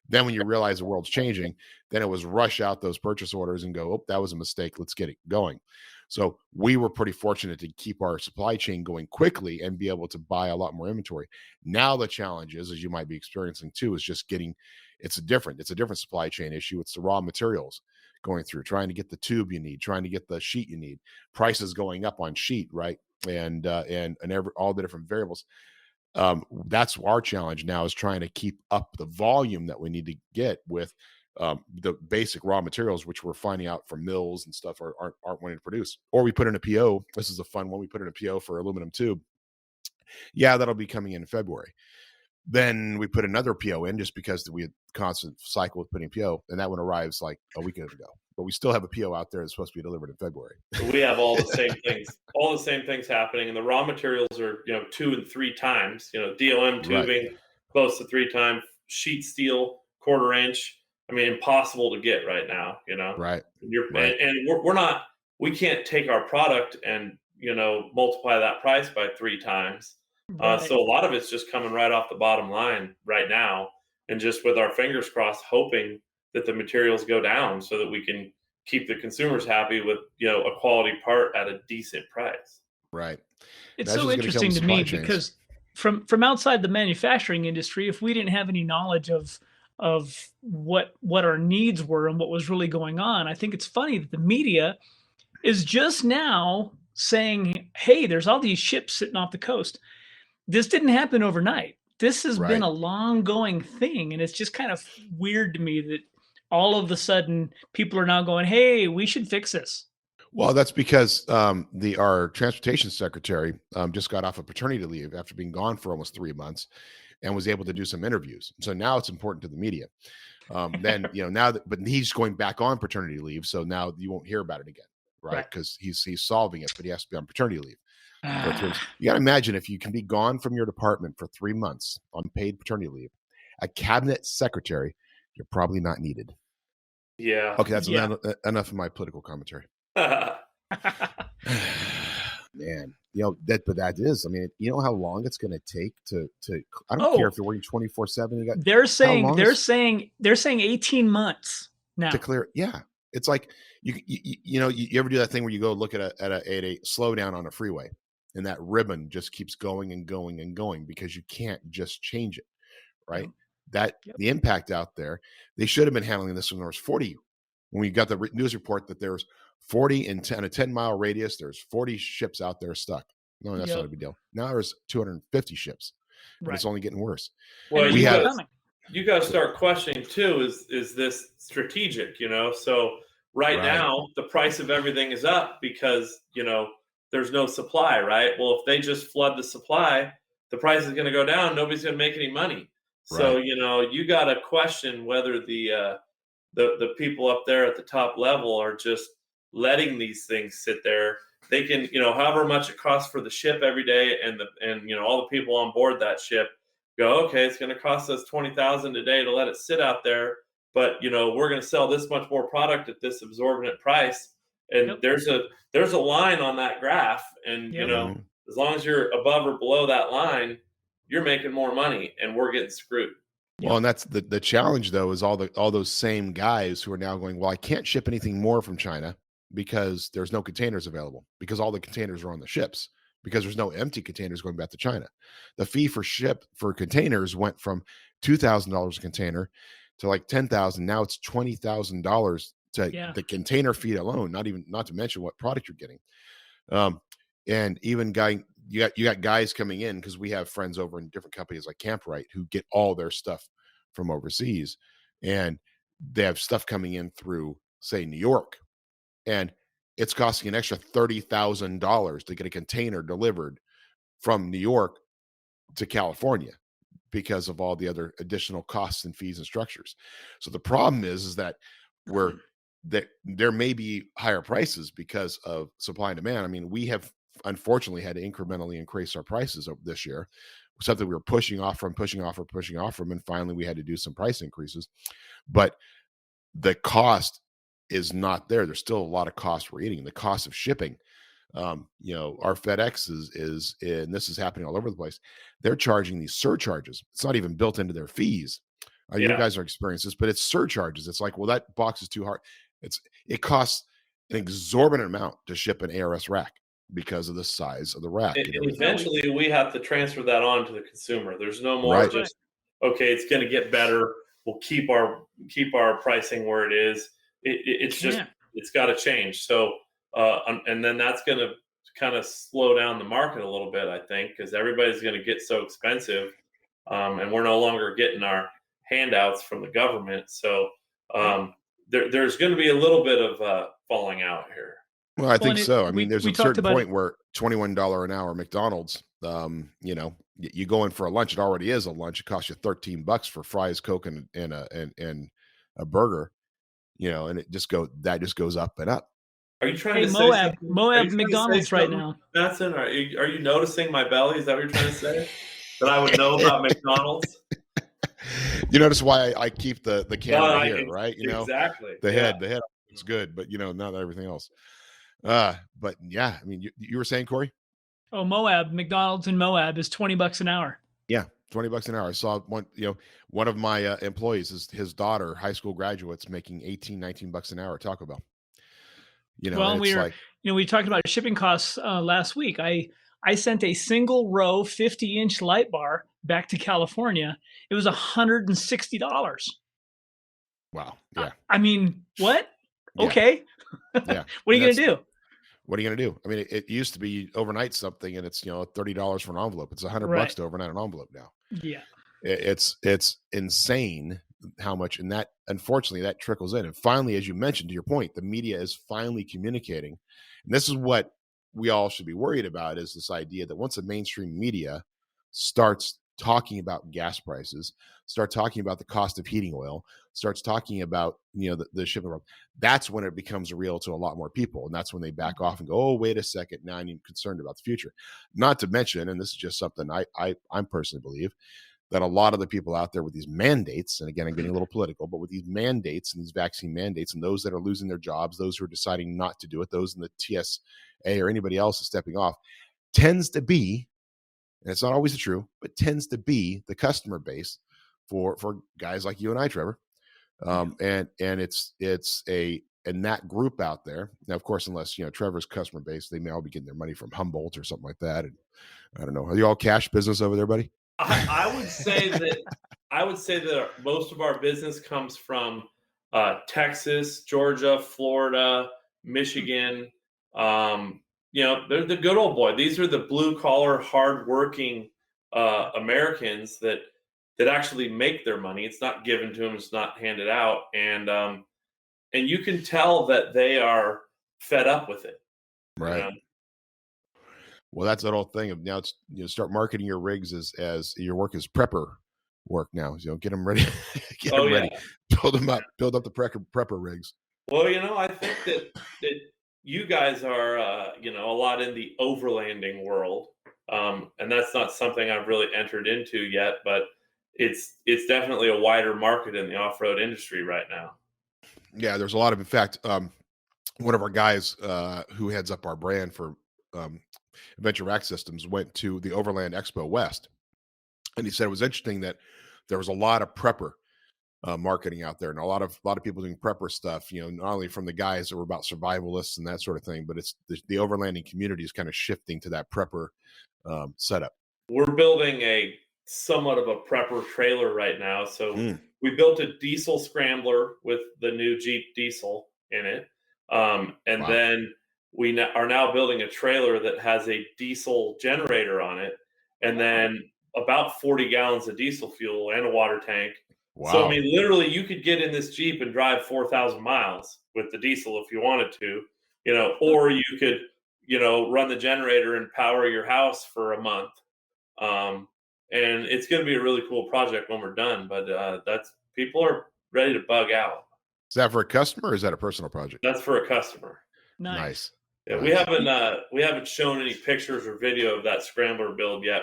Then when you realize the world's changing, then it was rush out those purchase orders and go, oh, that was a mistake. Let's get it going. So we were pretty fortunate to keep our supply chain going quickly and be able to buy a lot more inventory. Now the challenge is, as you might be experiencing too, is just it's a different supply chain issue. It's the raw materials going through, trying to get the tube you need, trying to get the sheet you need, prices going up on sheet, right? And all the different variables. That's our challenge now, is trying to keep up the volume that we need to get with the basic raw materials, which we're finding out from mills and stuff aren't wanting to produce. Or we put in a PO. This is a fun one. We put in a PO for aluminum tube. Yeah, that'll be coming in February. Then we put another PO in, just because we had constant cycle with putting PO, and that one arrives like a week ago. But we still have a PO out there that's supposed to be delivered in February. We have all the same things happening, and the raw materials are 2 and 3 times. DOM tubing, close to 3 times, sheet steel, 1/4 inch. I mean, impossible to get right now, you know? Right. Right. And we're not, we can't take our product and, you know, multiply that price by 3 times. Right. So a lot of it's just coming right off the bottom line right now, and just with our fingers crossed, hoping that the materials go down so that we can keep the consumers happy with, you know, a quality part at a decent price. Right. It's That's so just gonna kill interesting the to supply me chains. because from outside the manufacturing industry, if we didn't have any knowledge of what our needs were and what was really going on, I think it's funny that the media is just now saying, "Hey, there's all these ships sitting off the coast." This didn't happen overnight. This has been Right. a long going thing, and it's just kind of weird to me that all of a sudden people are now going, "Hey, we should fix this." Well, that's because our transportation secretary just got off of paternity leave after being gone for almost 3 months, and was able to do some interviews. So now it's important to the media. Then, you know, now that, but he's going back on paternity leave, so now you won't hear about it again, right? Right. Because he's solving it, but he has to be on paternity leave for 3 months. Ah, You got to imagine if you can be gone from your department for 3 months on paid paternity leave, a cabinet secretary, you're probably not needed. Yeah. Okay, that's Yeah. enough of my political commentary. Man, you know but that is. I mean, you know how long it's going to take to. I don't care Oh, if you're working 24/7. You got they're saying long they're is- saying they're saying 18 months now. to clear. Yeah, it's like you know you ever do that thing where you go look at a slowdown on a freeway, and that ribbon just keeps going and going and going because you can't just change it, right? Yep. That Yep. the impact out there. They should have been handling this when there was 40. When we got the news report that there's 40 in a 10-mile radius, there's 40 ships out there stuck. No, that's not Yep. a big deal. Now there's 250 ships, and Right. it's only getting worse. Well, And we it's had- coming. you got to start questioning too, is this strategic, you know? So right Right. now the price of everything is up because, you know, there's no supply, right? Well, if they just flood the supply, the price is going to go down. Nobody's going to make any money. So, Right. you know, you got to question whether the people up there at the top level are just letting these things sit there. They can, you know, however much it costs for the ship every day, and you know, all the people on board that ship go, okay, it's going to cost us $20,000 a day to let it sit out there, but you know, we're going to sell this much more product at this exorbitant price. And Yep. there's a line on that graph, and you Yep. know, as long as you're above or below that line, you're making more money, and we're getting screwed. Well, and that's the challenge though, is all those same guys who are now going, well, I can't ship anything more from China because there's no containers available, because all the containers are on the ships, because there's no empty containers going back to China. The fee for containers went from $2,000 a container to like $10,000. Now it's $20,000 to Yeah. the container fee alone, not to mention what product you're getting. And even you got guys coming in, because we have friends over in different companies like Camprite who get all their stuff from overseas, and they have stuff coming in through, say, New York, and it's costing an extra $30,000 to get a container delivered from New York to California because of all the other additional costs and fees and structures. So the problem is that there may be higher prices because of supply and demand. I mean, we have unfortunately had to incrementally increase our prices over this year, something we were pushing off from, and finally we had to do some price increases. But the cost is not there. There's still a lot of cost we're eating. The cost of shipping, you know, our FedEx is, and this is happening all over the place, they're charging these surcharges. It's not even built into their fees. You guys are experiencing this, but it's surcharges. It's like, well, that box is too hard. It costs an exorbitant amount to ship an ARS rack because of the size of the rack. And eventually we have to transfer that on to the consumer. There's no more Right. just, okay, it's going to get better. We'll keep our pricing where it is. It's just, it's got to change. So, and then that's going to kind of slow down the market a little bit, I think, because everybody's going to get so expensive, and we're no longer getting our handouts from the government. So there's going to be a little bit of falling out here. Well, I think so. I mean, there's a certain point it. where $21 an hour McDonald's, you know, you go in for a lunch. It already is a lunch. It costs you $13 for fries, Coke, and a burger, you know, and that just goes up and up. Are you trying Hey, to Moab, say Moab McDonald's right now? Matson, are you noticing my belly? Is that what you're trying to say? That I would know about McDonald's? You notice why I keep the camera here, right? Exactly. The head looks good, but not everything else. But yeah, I mean, you were saying, Corey? Oh, Moab, McDonald's in Moab is $20 an hour. Yeah, $20 an hour. I saw one of my employees, his daughter, high school graduates, making $18-19 an hour at Taco Bell. Well, we talked about shipping costs last week. I sent a single row 50-inch light bar back to California. It was $160. Wow. Yeah. I mean, what? Yeah. Okay. Yeah. What are you going to do? What are you going to do? I mean, it used to be overnight something, and it's $30 for an envelope. It's $100 to overnight an envelope now. Yeah. It's insane how much, and that, unfortunately, that trickles in. And finally, as you mentioned, to your point, the media is finally communicating. And this is what we all should be worried about, is this idea that once the mainstream media starts talking about gas prices, start talking about the cost of heating oil, starts talking about the shipping, that's when it becomes real to a lot more people, and that's when they back off and go, oh, wait a second, now I'm concerned about the future. Not to mention, and this is just something I personally believe, that a lot of the people out there with these mandates, and again, I'm getting a little political, but with these mandates and these vaccine mandates, and those that are losing their jobs, those who are deciding not to do it, those in the TSA or anybody else is stepping off, tends to be, and it's not always true, but tends to be the customer base for guys like you and I, Trevor. And it's in that group out there. Now, of course, unless Trevor's customer base, they may all be getting their money from Humboldt or something like that. And I don't know. Are you all cash business over there, buddy? I would say that most of our business comes from Texas, Georgia, Florida, Michigan. They're the good old boy. These are the blue collar, hardworking Americans that actually make their money. It's not given to them. It's not handed out. And you can tell that they are fed up with it. Right. Well, that's that whole thing of now it's start marketing your rigs as your work as prepper work now. Get them ready, ready, build them up, build up the prepper rigs. Well, I think that you guys are a lot in the overlanding world, and that's not something I've really entered into yet, but it's definitely a wider market in the off-road industry right now. Yeah, there's a lot of, in fact, one of our guys who heads up our brand for Adventure Rack Systems went to the Overland Expo West, and he said it was interesting that there was a lot of prepper marketing out there, and a lot of people doing prepper stuff. Not only from the guys that were about survivalists and that sort of thing, but it's the overlanding community is kind of shifting to that prepper setup. We're building a somewhat of a prepper trailer right now. So we built a diesel scrambler with the new Jeep diesel in it, and then we are now building a trailer that has a diesel generator on it, and then about 40 gallons of diesel fuel and a water tank. Wow. So, I mean, literally, you could get in this Jeep and drive 4,000 miles with the diesel if you wanted to, or you could, run the generator and power your house for a month. And it's going to be a really cool project when we're done, but people are ready to bug out. Is that for a customer or is that a personal project? That's for a customer. Nice. Yeah, we haven't shown any pictures or video of that scrambler build yet.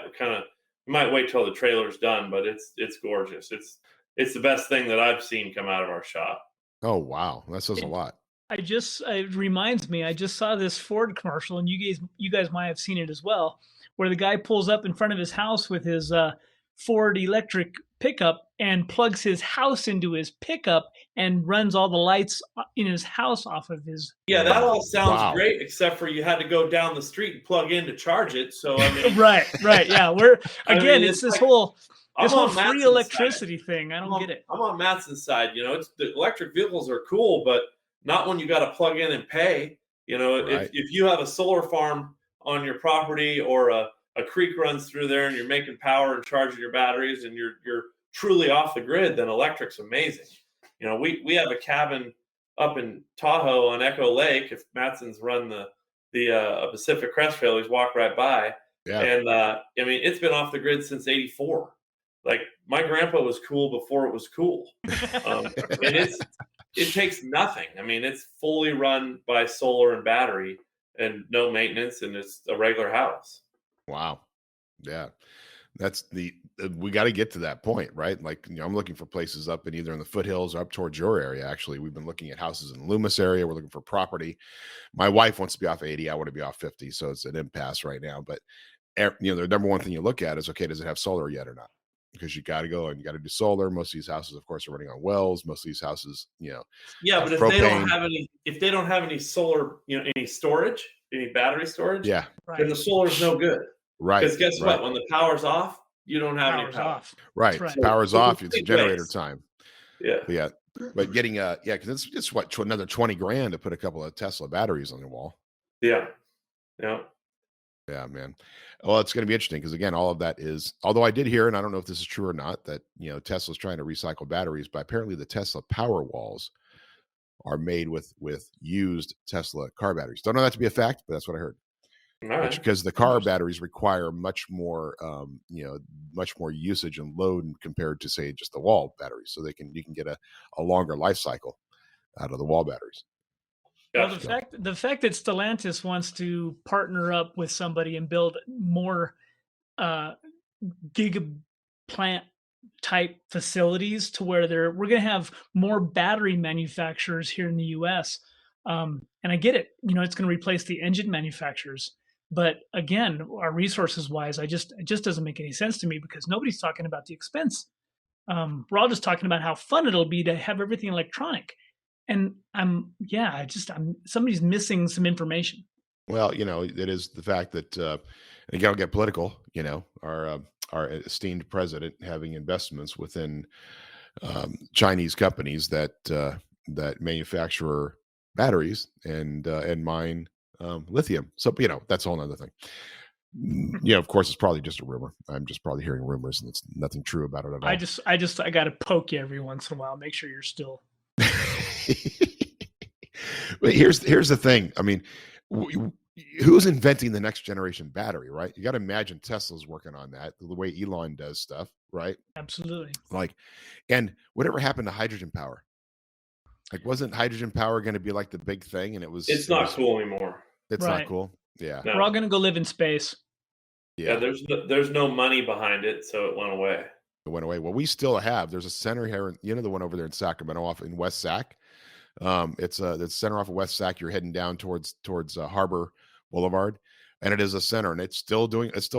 We might wait till the trailer's done, but it's gorgeous. It's the best thing that I've seen come out of our shop. Oh wow, that says a lot. It reminds me, I just saw this Ford commercial, and you guys might have seen it as well, where the guy pulls up in front of his house with his Ford electric pickup and plugs his house into his pickup and runs all the lights in his house off of his. Yeah, that all sounds great, except for you had to go down the street and plug in to charge it. So I mean, right, yeah. It's this whole free electricity thing. I don't get it. I'm on Matson's side. The electric vehicles are cool, but not when you got to plug in and pay. Right. If you have a solar farm on your property or a creek runs through there and you're making power and charging your batteries and you're truly off the grid, then electric's amazing. We have a cabin up in Tahoe on Echo Lake. If Matson's run the Pacific Crest Trail, he's walked right by. Yeah. And I mean, it's been off the grid since '84. Like my grandpa was cool before it was cool. And it takes nothing. I mean, it's fully run by solar and battery and no maintenance, and it's a regular house. Wow. Yeah. That's we got to get to that point, right? Like, I'm looking for places up in either in the foothills or up towards your area. Actually, we've been looking at houses in the Loomis area. We're looking for property. My wife wants to be off 80. I want to be off 50. So it's an impasse right now. But, the number one thing you look at is, okay, does it have solar yet or not? Because you got to go and you got to do solar. Most of these houses, of course, are running on wells. Most of these houses, yeah, but if they don't have any solar, any storage, any battery storage, yeah, then the solar's no good. Right. Because guess what? When the power's off, you don't have any power. Right. Right. So power's off. It's generator time. Yeah. Yeah. But getting because it's what, another 20 grand to put a couple of Tesla batteries on the wall. Yeah. Yeah. Yeah, man. Well, it's going to be interesting because, again, all of that is, although I did hear, and I don't know if this is true or not, that, Tesla's trying to recycle batteries, but apparently the Tesla power walls are made with used Tesla car batteries. Don't know that to be a fact, but that's what I heard. Right. Because the car batteries require much more, much more usage and load compared to, say, just the wall batteries. So you can get a longer life cycle out of the wall batteries. Well, the fact that Stellantis wants to partner up with somebody and build more gigaplant type facilities to where we're going to have more battery manufacturers here in the U.S. And I get it, it's going to replace the engine manufacturers. But again, our resources wise, it just doesn't make any sense to me because nobody's talking about the expense. We're all just talking about how fun it'll be to have everything electronic. And somebody's missing some information. Well, it is the fact that, and again, I'll get political, our esteemed president having investments within Chinese companies that manufacture batteries and mine lithium. So, that's a whole other thing. Of course, it's probably just a rumor. I'm just probably hearing rumors and it's nothing true about it at all. I got to poke you every once in a while. Make sure you're still. But here's the thing. I mean, who's inventing the next generation battery, right? You got to imagine Tesla's working on that, the way Elon does stuff, right? Absolutely. And whatever happened to hydrogen power? Wasn't hydrogen power going to be like the big thing? And it's not cool anymore. It's not cool. Yeah. No. We're all going to go live in space. Yeah. There's no money behind it. So it went away. Well, we still have, there's a center here, the one over there in Sacramento off in West Sac. It's the center off of West Sac. You're heading down towards Harbor Boulevard, and it is a center, and it's still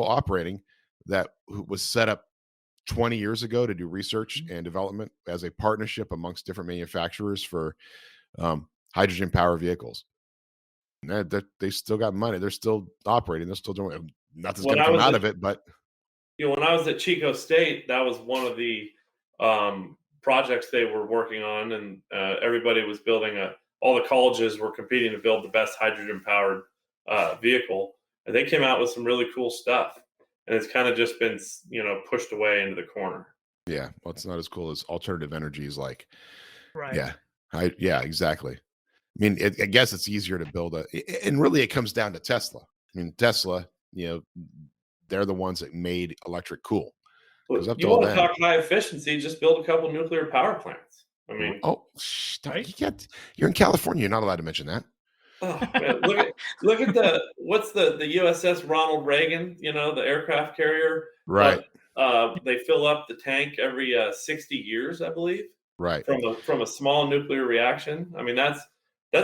operating. That was set up 20 years ago to do research and development as a partnership amongst different manufacturers for hydrogen power vehicles. And they still got money. They're still operating. They're still doing nothing's going to come out of it, but. When I was at Chico State, that was one of the projects they were working on, and everybody was building all the colleges were competing to build the best hydrogen powered vehicle, and they came out with some really cool stuff, and it's kind of just been pushed away into the corner. Yeah, well, it's not as cool as alternative energies, right. Yeah, exactly. I mean, I guess it's easier to build and really it comes down to Tesla. I mean, Tesla, they're the ones that made electric cool. Well, you want to talk high efficiency, just build a couple nuclear power plants. I mean, you're in California. You're not allowed to mention that. Oh, man, look at what's the USS Ronald Reagan, the aircraft carrier. Right. They fill up the tank every 60 years, I believe. Right. From a small nuclear reaction. I mean, that's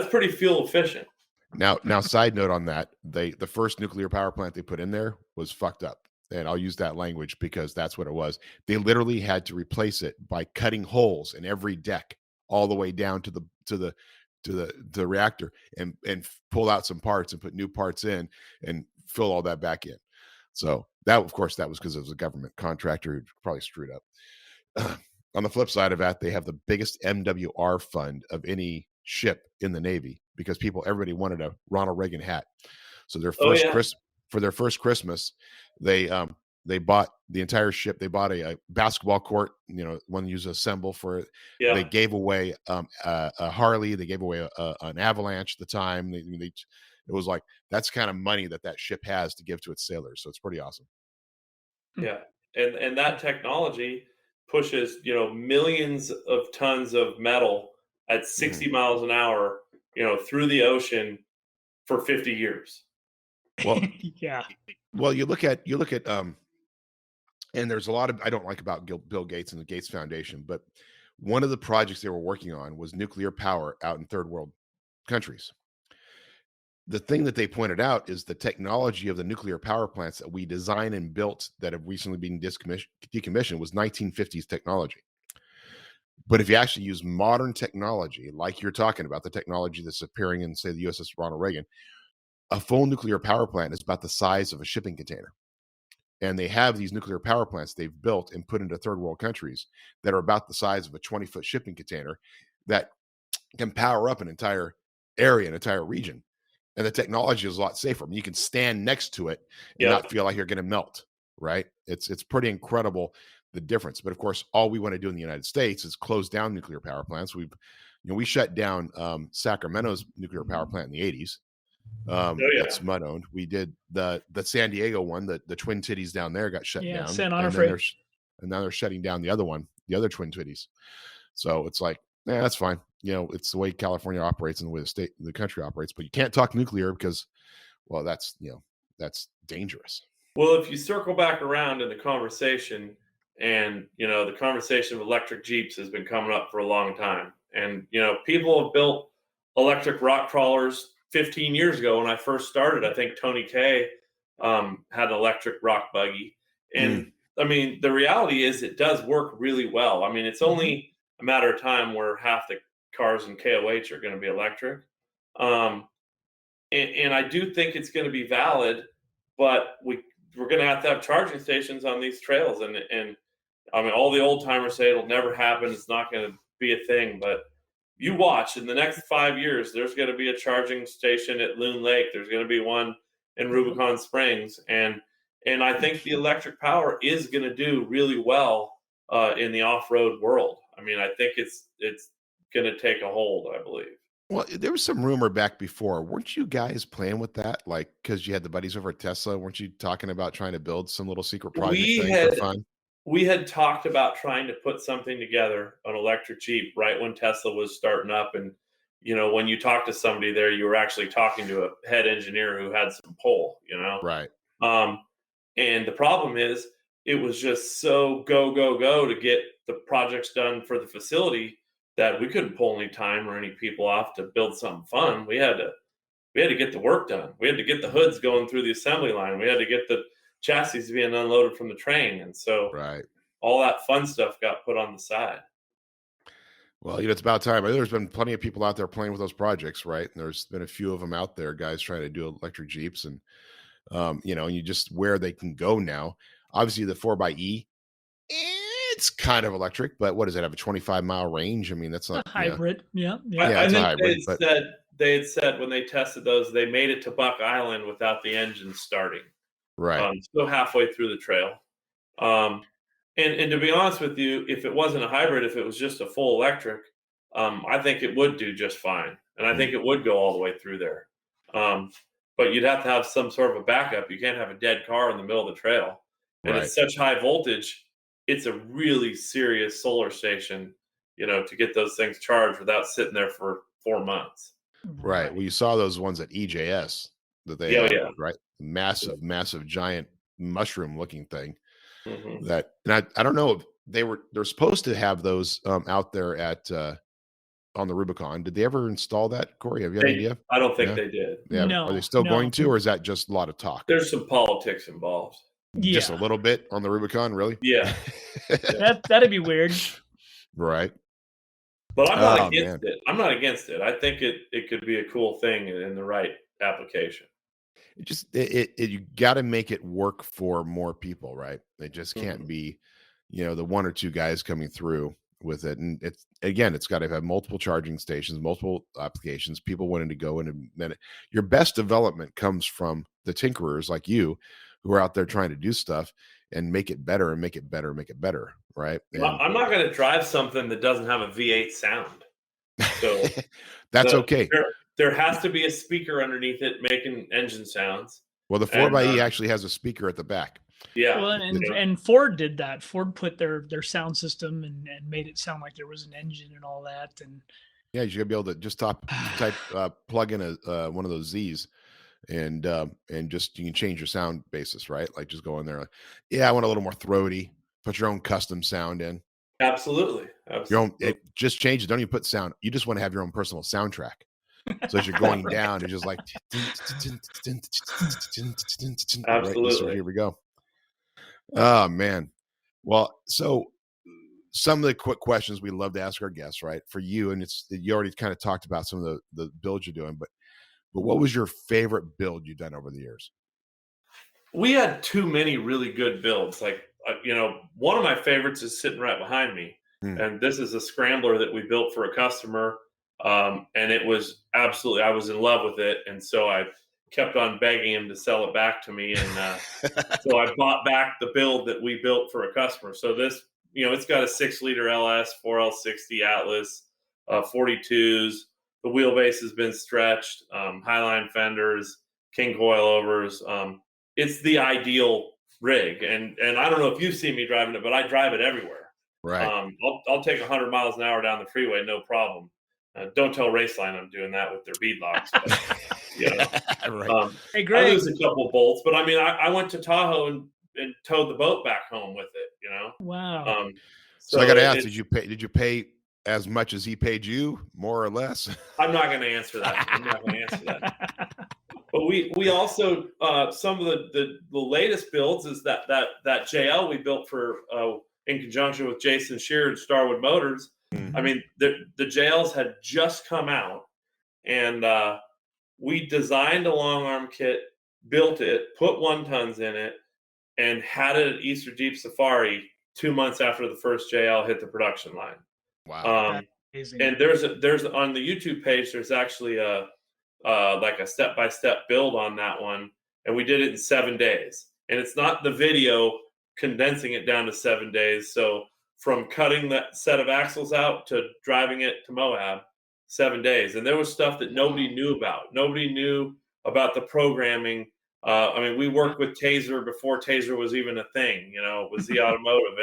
pretty fuel efficient. Now, side note on that, the first nuclear power plant they put in there was fucked up. And I'll use that language because that's what it was. They literally had to replace it by cutting holes in every deck all the way down to the reactor and pull out some parts and put new parts in and fill all that back in. So that, of course, that was because it was a government contractor who probably screwed up. On the flip side of that, they have the biggest MWR fund of any ship in the Navy because everybody wanted a Ronald Reagan hat. So for their first Christmas, they bought the entire ship. They bought a basketball court, one you assemble for it. Yeah. They gave away a Harley. They gave away an Avalanche at the time. It was like, that's kind of money that ship has to give to its sailors. So it's pretty awesome. Yeah. And that technology pushes, millions of tons of metal at 60 miles an hour, through the ocean for 50 years. Well, yeah. Well, you look at And there's a lot of I don't like about Bill Gates and the Gates Foundation, but one of the projects they were working on was nuclear power out in third world countries. The thing that they pointed out is the technology of the nuclear power plants that we designed and built that have recently been decommissioned was 1950s technology. But if you actually use modern technology, like you're talking about, the technology that's appearing in, say, the USS Ronald Reagan, a full nuclear power plant is about the size of a shipping container. And they have these nuclear power plants they've built and put into third world countries that are about the size of a 20-foot shipping container that can power up an entire area, an entire region. And the technology is a lot safer. I mean, you can stand next to it and not feel like you're going to melt, right? It's pretty incredible, the difference. But of course, all we want to do in the United States is close down nuclear power plants. We shut down Sacramento's nuclear power plant in the 80s. That's mud owned. We did the San Diego one, the Twin Titties down there got shut down. San Onofre. And now they're shutting down the other one, the other Twin Titties. So it's like, that's fine. It's the way California operates and the way the country operates, but you can't talk nuclear because, well, that's dangerous. Well, if you circle back around in the conversation, and the conversation of electric Jeeps has been coming up for a long time, and people have built electric rock crawlers 15 years ago when I first started. I think Tony K had an electric rock buggy, and I mean, the reality is it does work really well. I mean, it's only a matter of time where half the cars in KOH are going to be electric. And I do think it's going to be valid, but we're going to have charging stations on these trails. And I mean, all the old timers say it'll never happen. It's not going to be a thing, but you watch in the next 5 years, there's going to be a charging station at Loon Lake. There's going to be one in Rubicon Springs. And I think the electric power is going to do really well in the off-road world. I mean, I think it's going to take a hold, I believe. Well, there was some rumor back before. Weren't you guys playing with that? Like, because you had the buddies over at Tesla. Weren't you talking about trying to build some little secret project for fun? We had talked about trying to put something together, an electric Jeep, right when Tesla was starting up. And, when you talk to somebody there, you were actually talking to a head engineer who had some pull, Right. And the problem is it was just so go to get the projects done for the facility that we couldn't pull any time or any people off to build something fun. We had to get the work done. We had to get the hoods going through the assembly line. We had to get the chassis being unloaded from the train. And so all that fun stuff got put on the side. Well, it's about time. There's been plenty of people out there playing with those projects, right? And there's been a few of them out there, guys trying to do electric Jeeps, and and you just where they can go now. Obviously, the 4xe, it's kind of electric, but what does it have, a 25-mile range? I mean, that's not a hybrid. Yeah, it's a hybrid. They had said when they tested those, they made it to Buck Island without the engine starting. Right. Still halfway through the trail. And to be honest with you, if it wasn't a hybrid, if it was just a full electric, I think it would do just fine. And I think it would go all the way through there. But you'd have to have some sort of a backup. You can't have a dead car in the middle of the trail. And it's such high voltage, it's a really serious solar station, to get those things charged without sitting there for 4 months. Right. Well, you saw those ones at EJS that they had, right? Massive, giant mushroom-looking thing. Mm-hmm. That, and I don't know, they're supposed to have those out there at on the Rubicon. Did they ever install that, Corey? Have you any idea? I don't think they did. Yeah. No, are they still going to, or is that just a lot of talk? There's some politics involved. Just a little bit on the Rubicon, really? Yeah. That'd be weird. Right. But I'm not against it. I'm not against it. I think it could be a cool thing in the right application. You got to make it work for more people, right? It just can't be, the one or two guys coming through with it. And it's got to have multiple charging stations, multiple applications, people wanting to go in and then your best development comes from the tinkerers like you who are out there trying to do stuff and make it better and make it better, make it better. Right. And I'm not going to drive something that doesn't have a V8 sound. So that's okay. There has to be a speaker underneath it making engine sounds. Well, the 4xe actually has a speaker at the back. Yeah. Well, and Ford did that. Ford put their sound system and made it sound like there was an engine and all that. And yeah, you should be able to just type plug in one of those Z's and just you can change your sound basis, right? Like just go in there, like, yeah, I want a little more throaty. Put your own custom sound in. Absolutely. Your own. Just change it. Don't even put sound. You just want to have your own personal soundtrack. So as you're going down, it's just like Absolutely. Right, so here we go. Oh man. Well, so some of the quick questions we love to ask our guests, right? For you, and you already kind of talked about some of the builds you're doing, but what was your favorite build you've done over the years? We had too many really good builds. Like, one of my favorites is sitting right behind me. And this is a scrambler that we built for a customer. And it was absolutely, I was in love with it. And so I kept on begging him to sell it back to me. And so I bought back the build that we built for a customer. So this, it's got a 6-liter LS, 4L60 Atlas, 42s. The wheelbase has been stretched, Highline fenders, king coilovers. It's the ideal rig. And I don't know if you've seen me driving it, but I drive it everywhere. Right. I'll take 100 miles an hour down the freeway, no problem. Don't tell Raceline I'm doing that with their beadlocks. But, Right. Hey, Greg. I lose a couple bolts, but I mean, I went to Tahoe and towed the boat back home with it. Wow. So I got to ask, did you pay as much as he paid you, more or less? I'm not going to answer that. But we also some of the latest builds is that JL we built for in conjunction with Jason Shearer at Starwood Motors. I mean, the JLs had just come out, and we designed a long arm kit, built it, put 1-tons in it, and had it at Easter Jeep Safari 2 months after the first JL hit the production line. Wow. And there's on the YouTube page, there's actually like a step-by-step build on that one, and we did it in 7 days. And it's not the video condensing it down to 7 days. So from cutting that set of axles out to driving it to Moab, 7 days. And there was stuff that nobody knew about. Nobody knew about the programming. I mean, we worked with Taser before Taser was even a thing. It was the automotive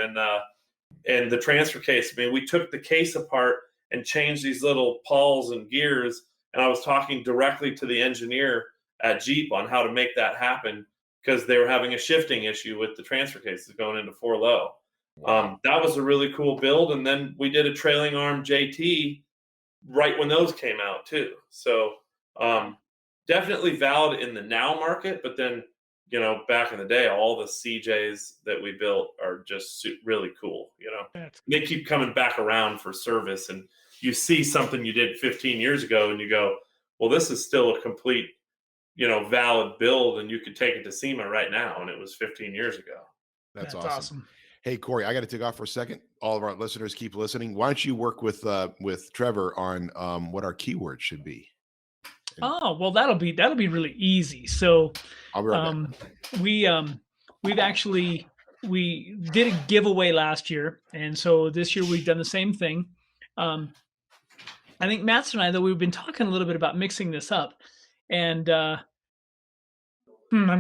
and the transfer case. I mean, we took the case apart and changed these little pawls and gears. And I was talking directly to the engineer at Jeep on how to make that happen because they were having a shifting issue with the transfer cases going into 4-low. That was a really cool build. And then we did a trailing arm JT right when those came out too. So definitely valid in the now market, but then, back in the day, all the CJs that we built are just really cool. They keep coming back around for service, and you see something you did 15 years ago and you go, well, this is still a complete, valid build, and you could take it to SEMA right now. And it was 15 years ago. That's awesome. Hey, Corey, I got to take off for a second. All of our listeners keep listening. Why don't you work with Trevor on what our keywords should be? Oh, well, that'll be really easy. So I'll be right back. We did a giveaway last year, and so this year we've done the same thing. I think Matson and I, though, we've been talking a little bit about mixing this up, and I'm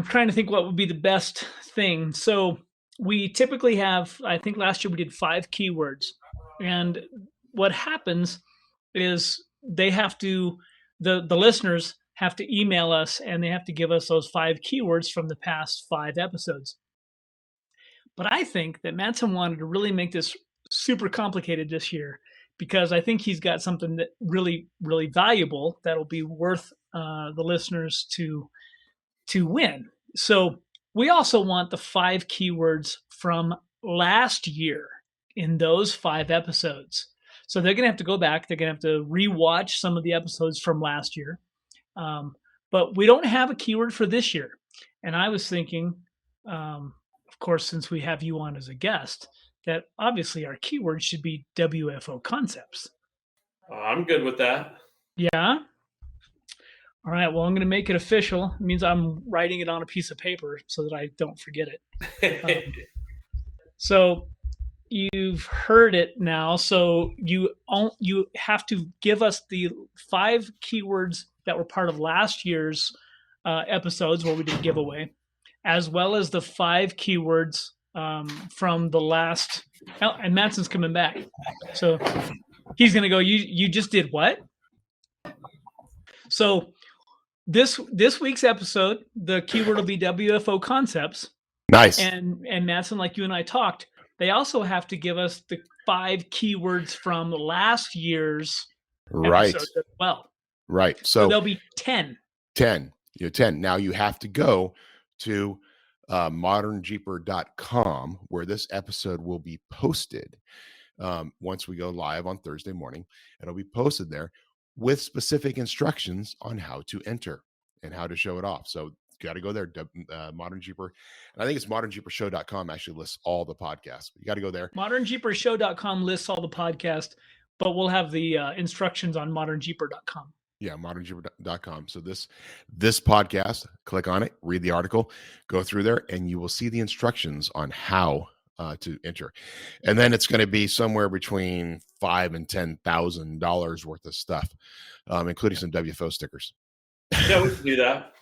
trying to think what would be the best thing. So we typically have, I think last year we did 5 keywords, and what happens is they have to, the listeners have to email us, and they have to give us those 5 keywords from the past 5 episodes. But I think that Matson wanted to really make this super complicated this year, because I think he's got something that really, really valuable that'll be worth the listeners to win. So we also want the 5 keywords from last year in those 5 episodes. So they're going to have to go back. They're going to have to rewatch some of the episodes from last year. But we don't have a keyword for this year. And I was thinking, of course, since we have you on as a guest, that obviously our keyword should be WFO Concepts. I'm good with that. Yeah. All right. Well, I'm going to make it official. It means I'm writing it on a piece of paper so that I don't forget it. So you've heard it now. So you have to give us the 5 keywords that were part of last year's episodes where we did giveaway, as well as the 5 keywords from the last. And Matson's coming back, so he's going to go. You just did what? So This week's episode, the keyword will be WFO Concepts. Nice. And Matson, like you and I talked, they also have to give us the 5 keywords from last year's Right. episode as well. Right. So there'll be 10. 10. 10. Now you have to go to ModernJeeper.com, where this episode will be posted once we go live on Thursday morning. It'll be posted there with specific instructions on how to enter and how to show it off. So you got to go there, ModernJeeper. And I think it's ModernJeeperShow.com actually lists all the podcasts. But you got to go there. ModernJeeperShow.com lists all the podcasts, but we'll have the instructions on ModernJeeper.com. Yeah, ModernJeeper.com. So this podcast, click on it, read the article, go through there, and you will see the instructions on how to enter. And then it's going to be somewhere between $5,000 and $10,000 worth of stuff, including some WFO stickers. Yeah, we can do that.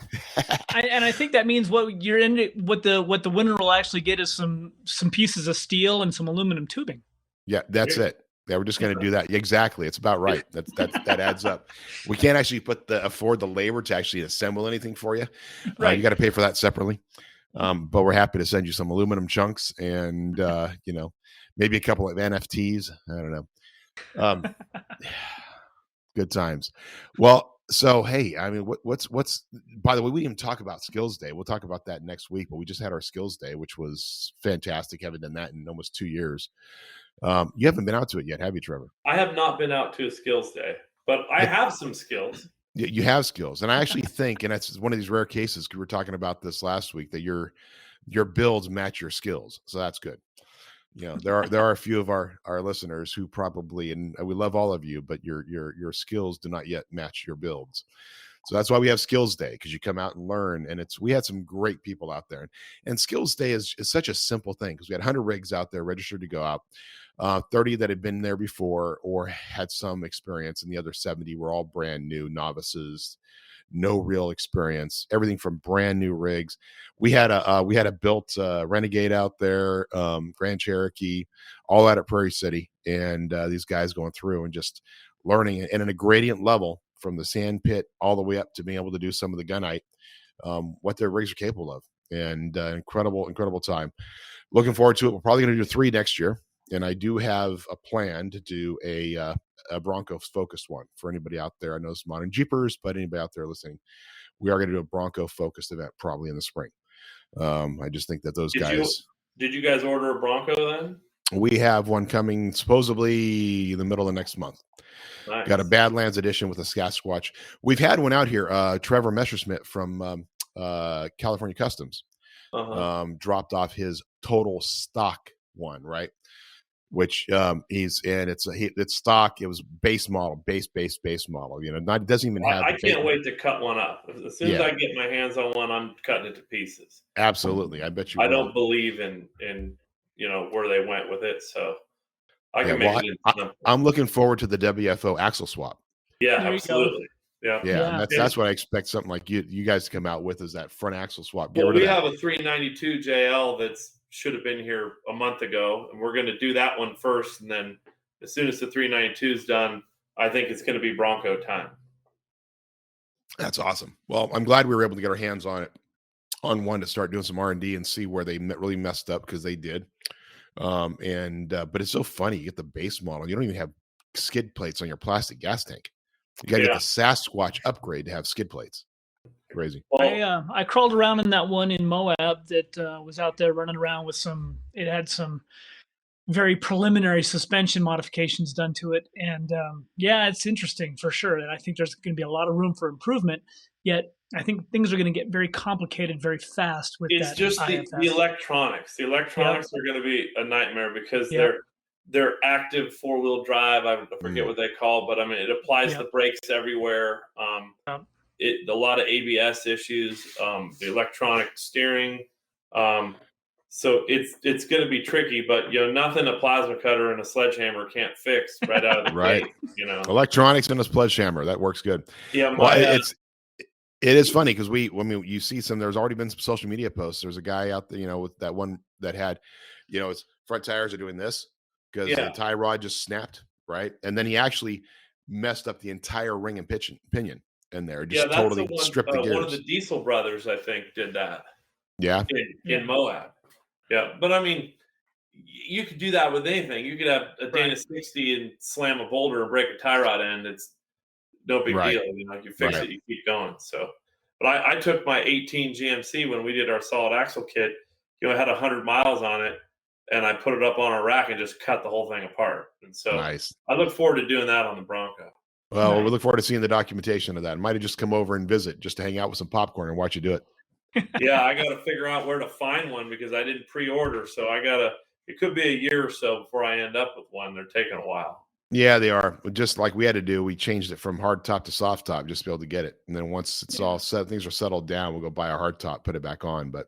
And I think that means what the winner will actually get is some pieces of steel and some aluminum tubing. Yeah, that's it. Yeah, we're just going to do that. Exactly. It's about right. That adds up. We can't actually afford the labor to actually assemble anything for you. Right. You got to pay for that separately. But we're happy to send you some aluminum chunks and, maybe a couple of NFTs. I don't know. Good times. Well, so, hey, I mean, what's, by the way, we didn't even talk about Skills Day. We'll talk about that next week, but we just had our Skills Day, which was fantastic. Haven't done that in almost 2 years. You haven't been out to it yet, have you, Trevor? I have not been out to a Skills Day, but I have some skills. You have skills. And I actually think, and that's one of these rare cases, because we were talking about this last week, that your builds match your skills. So that's good. There are a few of our listeners who probably, and we love all of you, but your skills do not yet match your builds. So that's why we have Skills Day, because you come out and learn. And we had some great people out there. And Skills Day is such a simple thing, because we had 100 rigs out there registered to go out, 30 that had been there before or had some experience, and the other 70 were all brand new novices, no real experience, everything from brand new rigs. We had a built Renegade out there, Grand Cherokee, all out at Prairie City, and these guys going through and just learning, and in a gradient level from the sand pit all the way up to being able to do some of the gunite, what their rigs are capable of, and incredible time. Looking forward to it. We're probably going to do 3 next year. And I do have a plan to do a Bronco focused one for anybody out there. I know it's Modern Jeepers, but anybody out there listening, we are going to do a Bronco focused event probably in the spring. I just think that those guys. Did you guys order a Bronco then? We have one coming supposedly in the middle of next month. Nice. Got a Badlands edition with a Sasquatch. We've had one out here. Trevor Messerschmidt from California Customs dropped off his total stock one, right? Which it's stock. It was base model, base model. It doesn't even have. I can't wait to cut one up. As soon as I get my hands on one, I'm cutting it to pieces. Absolutely, I bet you. I don't believe in where they went with it, so I can make it. I'm looking forward to the WFO axle swap. Yeah, absolutely. Yeah. That's what I expect. Something like you guys to come out with is that front axle swap. Well, we have a 392 JL that's should have been here a month ago, and we're going to do that one first, and then as soon as the 392 is done, I think it's going to be Bronco time. That's awesome. Well, I'm glad we were able to get our hands on it, on one, to start doing some R&D and see where they really messed up, because they did. But it's so funny. You get the base model, you don't even have skid plates on your plastic gas tank. You got to get the Sasquatch upgrade to have skid plates. Crazy. I crawled around in that one in Moab that was out there running around with it had some very preliminary suspension modifications done to it. And it's interesting for sure. And I think there's going to be a lot of room for improvement, yet I think things are going to get very complicated very fast with that. It's just the electronics. The electronics are going to be a nightmare, because they're active 4-wheel drive. I forget what they call, but I mean, it applies the brakes everywhere. A lot of ABS issues, the electronic steering. So it's going to be tricky, but nothing a plasma cutter and a sledgehammer can't fix right out of the right. gate. Electronics and a sledgehammer, that works good. Yeah, it is funny, because you see there's already been some social media posts. There's a guy out there, with that one that had, his front tires are doing this because the tie rod just snapped, right? And then he actually messed up the entire ring and pinion. in there, Yeah, just that's the totally strip the one of gears. the Diesel brothers, I think, did that Yeah. in Moab. Yeah, but I mean, you could do that with anything. You could have a Dana 60 and slam a boulder and break a tie rod end. It's no big Right. deal. You know, you fix it, you keep going. So, but I took my 18 GMC when we did our solid axle kit. You know, it had 100 miles on it, and I put it up on a rack and just cut the whole thing apart. And so, Nice. I look forward to doing that on the Bronco. Well, we look forward to seeing the documentation of that. Might have just come over and visit just to hang out with some popcorn and watch you do it. Yeah, I got to figure out where to find one because I didn't pre-order. So it could be a year or so before I end up with one. They're taking a while. Yeah, they are. Just like we had to do, we changed it from hard top to soft top just to be able to get it. And then once it's all set, things are settled down, we'll go buy a hard top, put it back on. But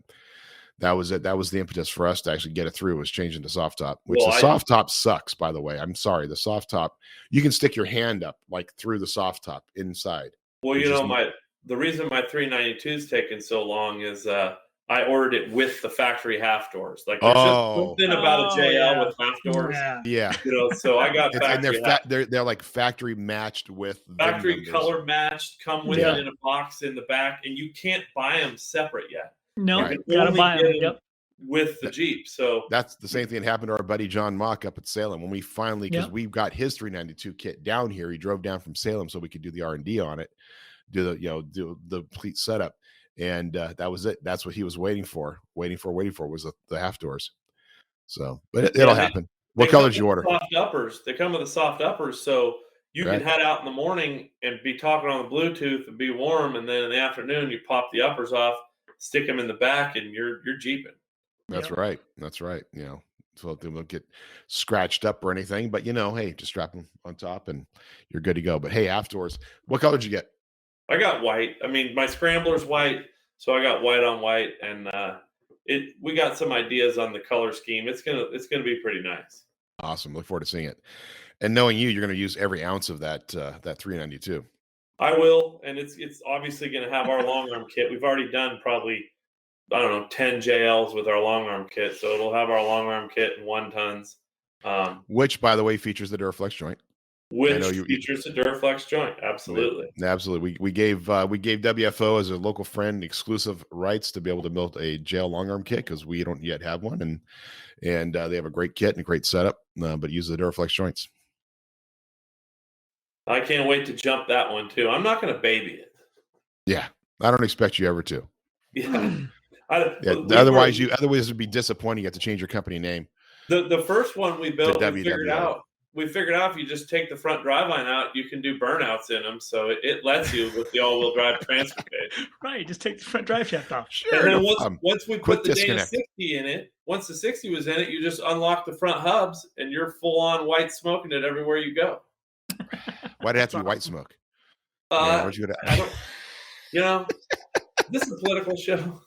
that was it. That was the impetus for us to actually get it through, was changing to soft top, which the soft top sucks, by the way. I'm sorry. The soft top, you can stick your hand up like through the soft top inside. Well, you know, the reason my 392 is taking so long is I ordered it with the factory half doors. Like there's just something about a JL with half doors. Yeah. You know, so I got factory and they're like factory matched with factory color matched, come with it in a box in the back, and you can't buy them separate yet. No, gotta buy them. Yep. With the Jeep. So that's the same thing that happened to our buddy John Mock up at Salem when we finally, because we got his 392 kit down here. He drove down from Salem so we could do the R&D on it, do the complete setup. And that was it. That's what he was waiting for was the half doors. So, but it'll happen. What color did you order? Soft uppers. They come with the soft uppers. So you can head out in the morning and be talking on the Bluetooth and be warm. And then in the afternoon, you pop the uppers off, stick them in the back, and you're Jeeping. That's right. That's right. You know, so they won't get scratched up or anything, but you know, hey, just strap them on top and you're good to go. But hey, afterwards, what color did you get? I got white. I mean, my Scrambler's white, so I got white on white, and we got some ideas on the color scheme. It's gonna be pretty nice. Awesome. Look forward to seeing it. And knowing you're going to use every ounce of that 392. I will, and it's obviously going to have our long arm kit. We've already done probably, I don't know, 10 JLs with our long arm kit. So it'll have our long arm kit and 1 tons. Which, by the way, features the Duraflex joint. Which features the Duraflex joint. Absolutely. Absolutely. We gave WFO as a local friend exclusive rights to be able to build a JL long arm kit because we don't yet have one. And they have a great kit and a great setup, but use the Duraflex joints. I can't wait to jump that one too. I'm not going to baby it. Yeah. I don't expect you ever to. Yeah. Otherwise it'd be disappointing. You have to change your company name. The first one we built, we figured out if you just take the front driveline out, you can do burnouts in them. So it lets you with the all-wheel drive transfer case. Right, just take the front drive shaft off. Sure. And then once we put the Dana 60 in it, once the 60 was in it, you just unlock the front hubs and you're full-on white smoking it everywhere you go. Why'd it have to be white smoke? I don't. You know, this is a political show.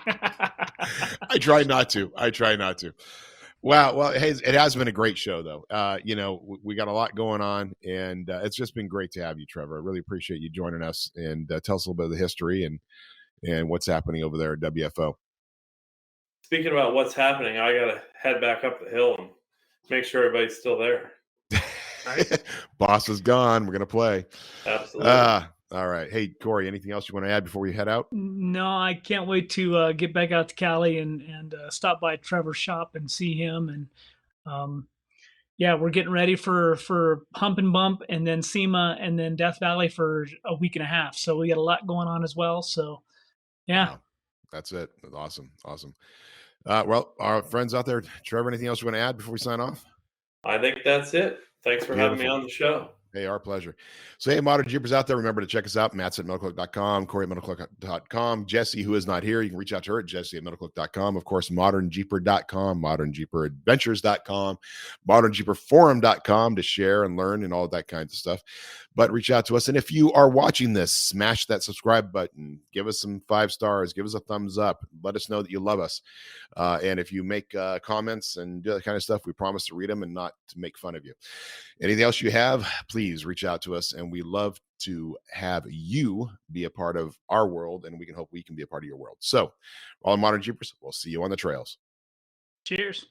I try not to. Wow. Well, hey, it has been a great show, though. You know, we got a lot going on, and it's just been great to have you, Trevor. I really appreciate you joining us and tell us a little bit of the history and what's happening over there at WFO. Speaking about what's happening, I got to head back up the hill and make sure everybody's still there. Right? Boss is gone. We're going to play. Absolutely. All right. Hey, Corey, anything else you want to add before we head out? No, I can't wait to get back out to Cali and stop by Trevor's shop and see him. And we're getting ready for Hump and Bump and then SEMA and then Death Valley for a week and a half. So we got a lot going on as well. So, yeah. Wow. That's it. Awesome. Well, our friends out there, Trevor, anything else you want to add before we sign off? I think that's it. Thanks for having me on the show. Hey, our pleasure. So, hey, Modern Jeepers out there, remember to check us out, Matson at MetalClick.com, Corey at MetalClick.com. Jessy, who is not here, you can reach out to her at Jessy at MetalClick.com. Of course, ModernJeeper.com, ModernJeeperAdventures.com, ModernJeeperForum.com to share and learn and all that kinds of stuff. But reach out to us. And if you are watching this, smash that subscribe button. Give us some 5 stars. Give us a thumbs up. Let us know that you love us. And if you make comments and do that kind of stuff, we promise to read them and not to make fun of you. Anything else you have, please reach out to us. And we love to have you be a part of our world. And we can hope we can be a part of your world. So, all Modern Jeepers, we'll see you on the trails. Cheers.